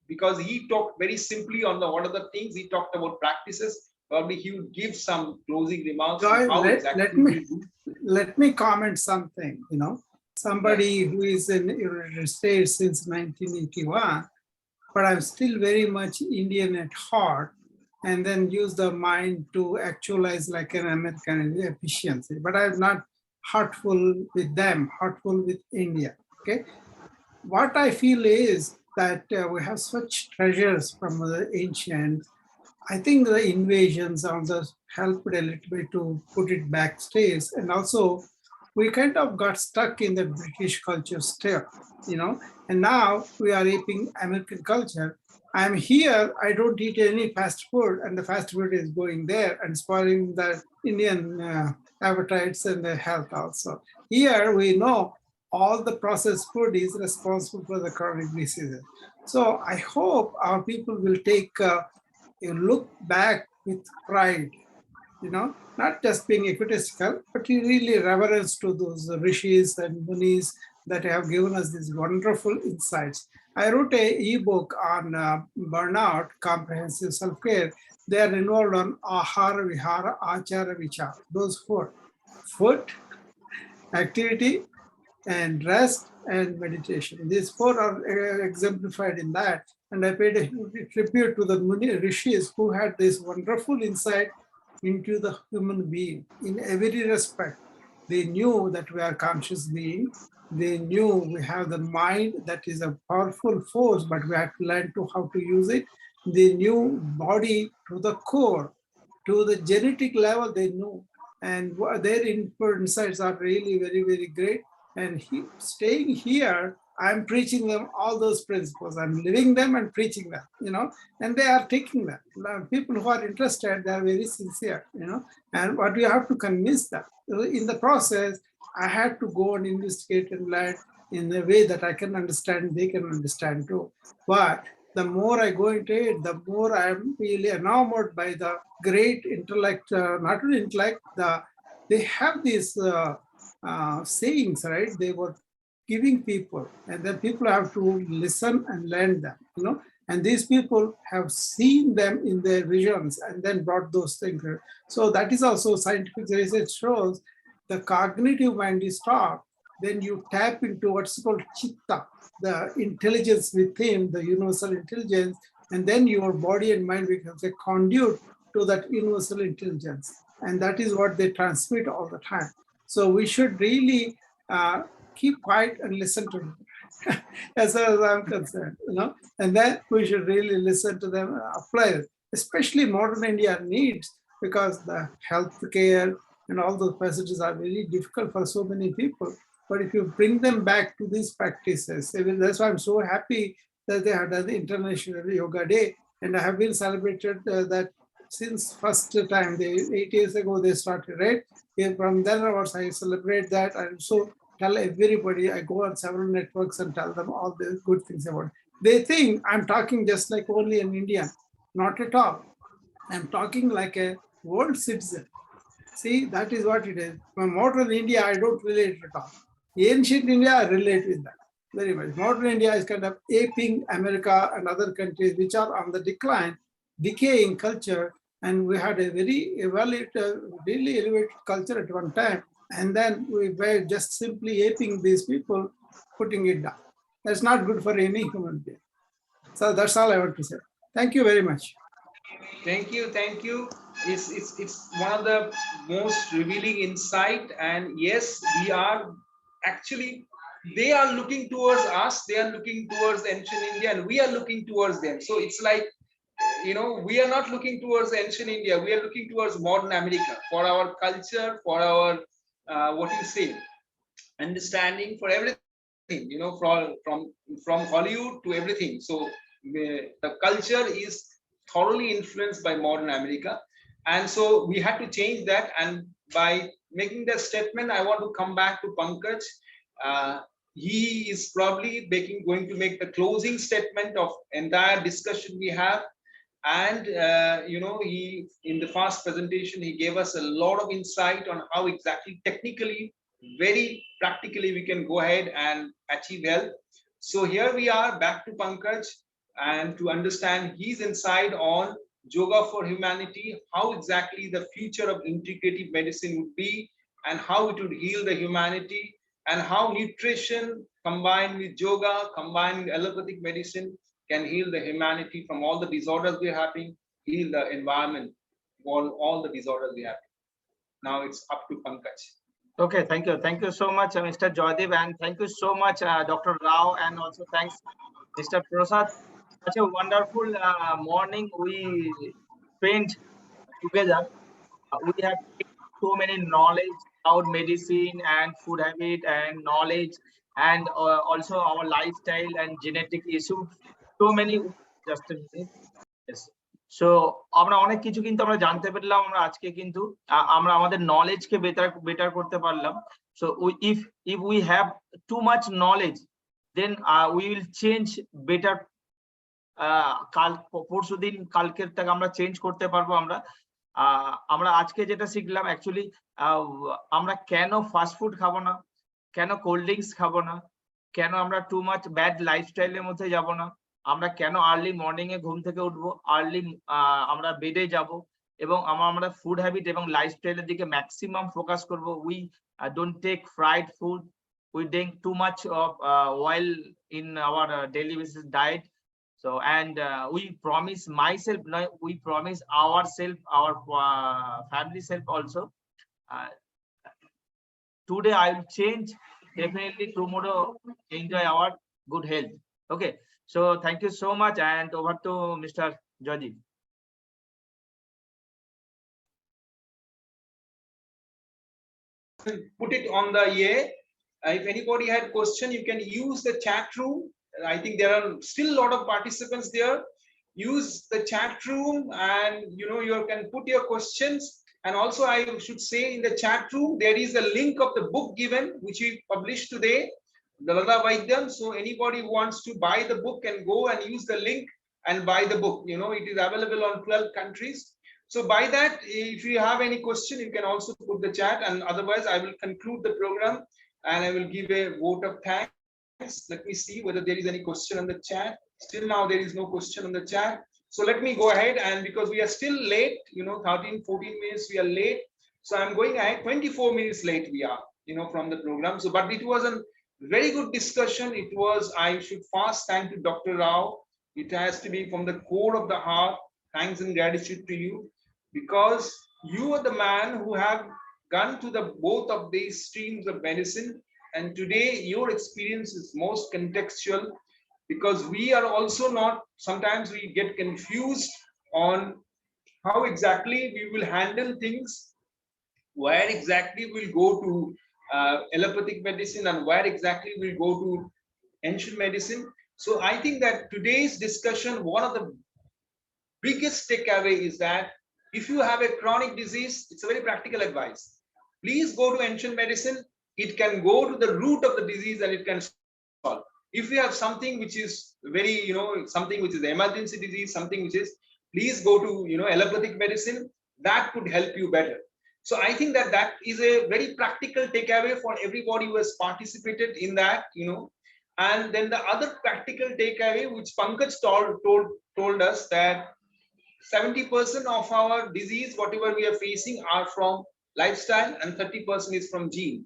because he talked very simply on the what are the things, he talked about practices. Probably he would give some closing remarks. Joy, let me comment something. You know, somebody who is in the United States since 1981, but I'm still very much Indian at heart. and then use the mind to actualize like an American efficiency. But I'm not hurtful with them, hurtful with India. Okay. What I feel is that we have such treasures from the ancient. I think the invasions also helped a little bit to put it backstage. And also, we kind of got stuck in the British culture still, and now we are aping American culture. I'm here, I don't eat any fast food, and the fast food is going there and spoiling the Indian appetites and the health also. Here, we know all the processed food is responsible for the chronic diseases. So I hope our people will take you look back with pride, not just being egotistical, but you really reverence to those rishis and munis that have given us these wonderful insights. I wrote a ebook on burnout, comprehensive self-care. They are involved on ahara, vihara, achara, vichara. Those four: food, activity, and rest and meditation. These four are exemplified in that. And I paid a tribute to the Muni Rishis who had this wonderful insight into the human being in every respect. They knew that we are conscious being. They knew we have the mind that is a powerful force, but we have to learn to how to use it. They knew body to the core, to the genetic level they knew. And their insights are really very, very great. And staying here, I'm preaching them all those principles. I'm living them and preaching them, and they are taking them. People who are interested, they are very sincere, and what you have to convince them. In the process, I had to go and investigate and learn in a way that I can understand, they can understand too. But the more I go into it, the more I'm really enamored by the great intellect, not only intellect, they have these sayings, right? They were giving people, and then people have to listen and learn them, and these people have seen them in their visions and then brought those things. So that is also scientific research shows the cognitive mind is stopped, then you tap into what's called chitta, the intelligence within, the universal intelligence, and then your body and mind becomes a conduit to that universal intelligence. And that is what they transmit all the time. So we should really keep quiet and listen to them, as far as I'm concerned, and then we should really listen to them and apply it, especially modern India needs, because the health care and all those facilities are very difficult for so many people. But if you bring them back to these practices, that's why I'm so happy that they have done the International Yoga Day, and I have been celebrated that since first time, 8 years ago they started, right? And from then onwards, I celebrate that. And so tell everybody, I go on several networks and tell them all the good things about it. They think I'm talking just like only an Indian. Not at all. I'm talking like a world citizen. See, that is what it is. From modern India, I don't relate at all. Ancient India, I relate with that very much. Modern India is kind of aping America and other countries which are on the decline, decaying culture. And we had a very really elevated culture at one time. And then we were just simply aping these people, putting it down. That's not good for any human being. So that's all I want to say. Thank you very much. Thank you. It's one of the most revealing insight. And yes, we are actually, they are looking towards us, they are looking towards ancient India, and we are looking towards them. So it's like, we are not looking towards ancient India, we are looking towards modern America for our culture, for our understanding, for everything, from Hollywood to everything. So the culture is thoroughly influenced by modern America, and so we had to change that. And by making that statement, I want to come back to Pankaj. He is probably going to make the closing statement of entire discussion we have. And he, in the first presentation, he gave us a lot of insight on how exactly technically, very practically, we can go ahead and achieve health. So here we are back to Pankaj, and to understand his insight on yoga for humanity, how exactly the future of integrative medicine would be, and how it would heal the humanity, and how nutrition combined with yoga, combined with allopathic medicine, can heal the humanity from all the disorders we're having. heal the environment for all the disorders we have. Now it's up to Pankaj. Okay, thank you. Thank you so much, Mr. Joydeep, and thank you so much, Dr. Rao, and also thanks, Mr. Prasad. Such a wonderful morning we spent together. We have so many knowledge about medicine and food habit and knowledge, and also our lifestyle and genetic issues. So many. Just a minute. Yes. So আমরা অনেক কিছু কিন্তু আমরা জানতে পারলাম আমরা আজকে কিন্তু আমরা আমাদের নলেজকে বেটার করতে পারলাম। So if we have too much knowledge, then we will change better. কাল পরশুদিন কালকের থেকে আমরা চেঞ্জ করতে পারবো। আমরা আজকে যেটা শিখলাম অ্যাকচুয়ালি আমরা কেন ফাস্ট ফুড খাবো না, কেন কোল্ড ড্রিঙ্কস খাবো না, কেন আমরা টু মাচ ব্যাড লাইফস্টাইলের মধ্যে যাব না, আমরা কেন আর্লি মর্নিং এ ঘুম থেকে উঠবো, আর্লি আমরা বেডে যাব, এবং আমরা ফুড হ্যাবিট এবং লাইফস্টাইলের দিকে ম্যাক্সিমাম ফোকাস করব। We don't take fried food, we drink too much of oil in our daily basis diet. So and we promise myself, we promise ourselves, our family self also. Today I will change, definitely tomorrow enjoy our good health. Okay, so thank you so much, and over to Mr. Joydeep. Put it on the air. If anybody had question, you can use the chat room. I think there are still a lot of participants there. Use the chat room, and you can put your questions. And also I should say, in the chat room there is a link of the book given which we published today, the LadaVaidyan. So anybody who wants to buy the book can go and use the link and buy the book. It is available on 12 countries. So by that, if you have any question, you can also put the chat, and otherwise I will conclude the program and I will give a vote of thanks. Let me see whether there is any question on the chat. Still now there is no question on the chat. So let me go ahead, and because we are still late, 13-14 minutes we are late. So I'm going ahead, 24 minutes late we are, from the program. So but it was a very good discussion. It was, I should first thank to Dr. Rao. It has to be from the core of the heart. Thanks and gratitude to you, because you are the man who have gone to the both of these streams of medicine. And today your experience is most contextual, because we are also not, sometimes we get confused on how exactly we will handle things, where exactly we'll go to allopathic medicine and where exactly we'll go to ancient medicine. So I think that today's discussion, one of the biggest takeaway is that if you have a chronic disease, it's a very practical advice. Please go to ancient medicine. It can go to the root of the disease and it can solve. If you have something which is very, something which is emergency disease, something which is, please go to, allopathic medicine. That could help you better. So I think that is a very practical takeaway for everybody who has participated in that, And then the other practical takeaway, which Pankaj told us, that 70% of our disease, whatever we are facing, are from lifestyle, and 30% is from gene.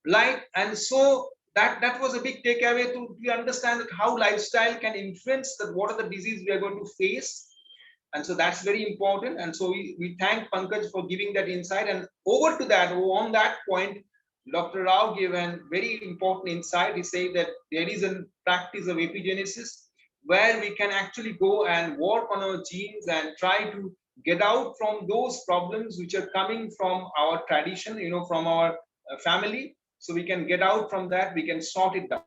Right? And so that was a big takeaway to understand that how lifestyle can influence that what are the disease we are going to face. And so that's very important. And so we thank Pankaj for giving that insight. And over to that, on that point, Dr. Rao gave a very important insight. He said that there is a practice of epigenesis where we can actually go and work on our genes and try to get out from those problems which are coming from our tradition, from our family. So we can get out from that, we can sort it out.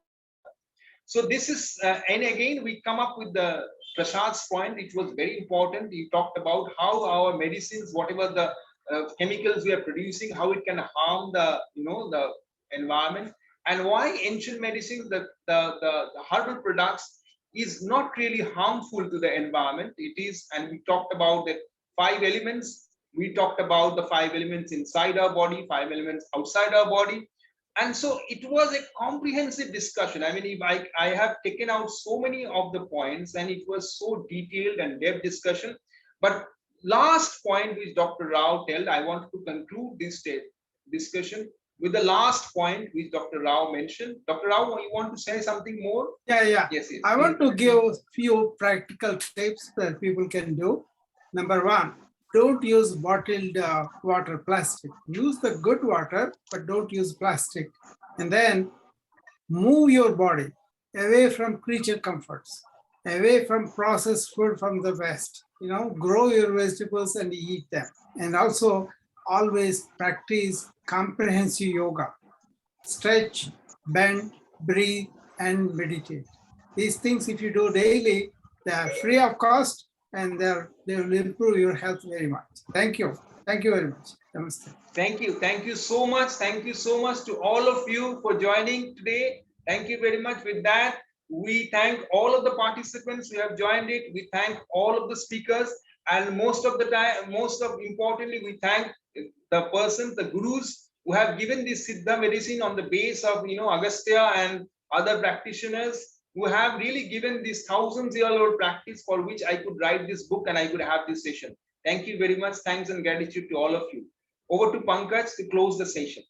So this is, and again, we come up with the Prasad's point. It was very important. He talked about how our medicines, whatever the chemicals we are producing, how it can harm the, the environment, and why ancient medicine, the herbal products is not really harmful to the environment. It is, and we talked about the 5 elements. We talked about the 5 elements inside our body, 5 elements outside our body. And so it was a comprehensive discussion. I mean, if I have taken out so many of the points, and it was so detailed and depth discussion. But last point which Dr. Rao told, I want to conclude this discussion with the last point which Dr. Rao mentioned. Dr. Rao, you want to say something more? Yeah. Yes. I want to give a few practical tips that people can do. Number one, don't use bottled water, plastic. Use the good water, but don't use plastic. And then move your body away from creature comforts, away from processed food from the West. Grow your vegetables and eat them. And also always practice comprehensive yoga. Stretch, bend, breathe, and meditate. These things, if you do daily, they are free of cost and they will improve your health very much. Thank you. Thank you very much. Namaste. Thank you. Thank you so much. Thank you so much to all of you for joining today. Thank you very much. With that, we thank all of the participants who have joined it. We thank all of the speakers, and most importantly, we thank the persons, the gurus who have given this Siddha medicine on the base of Agastya and other practitioners who have really given this thousands-year-old practice for which I could write this book and I could have this session. Thank you very much. Thanks and gratitude to all of you. Over to Pankaj to close the session.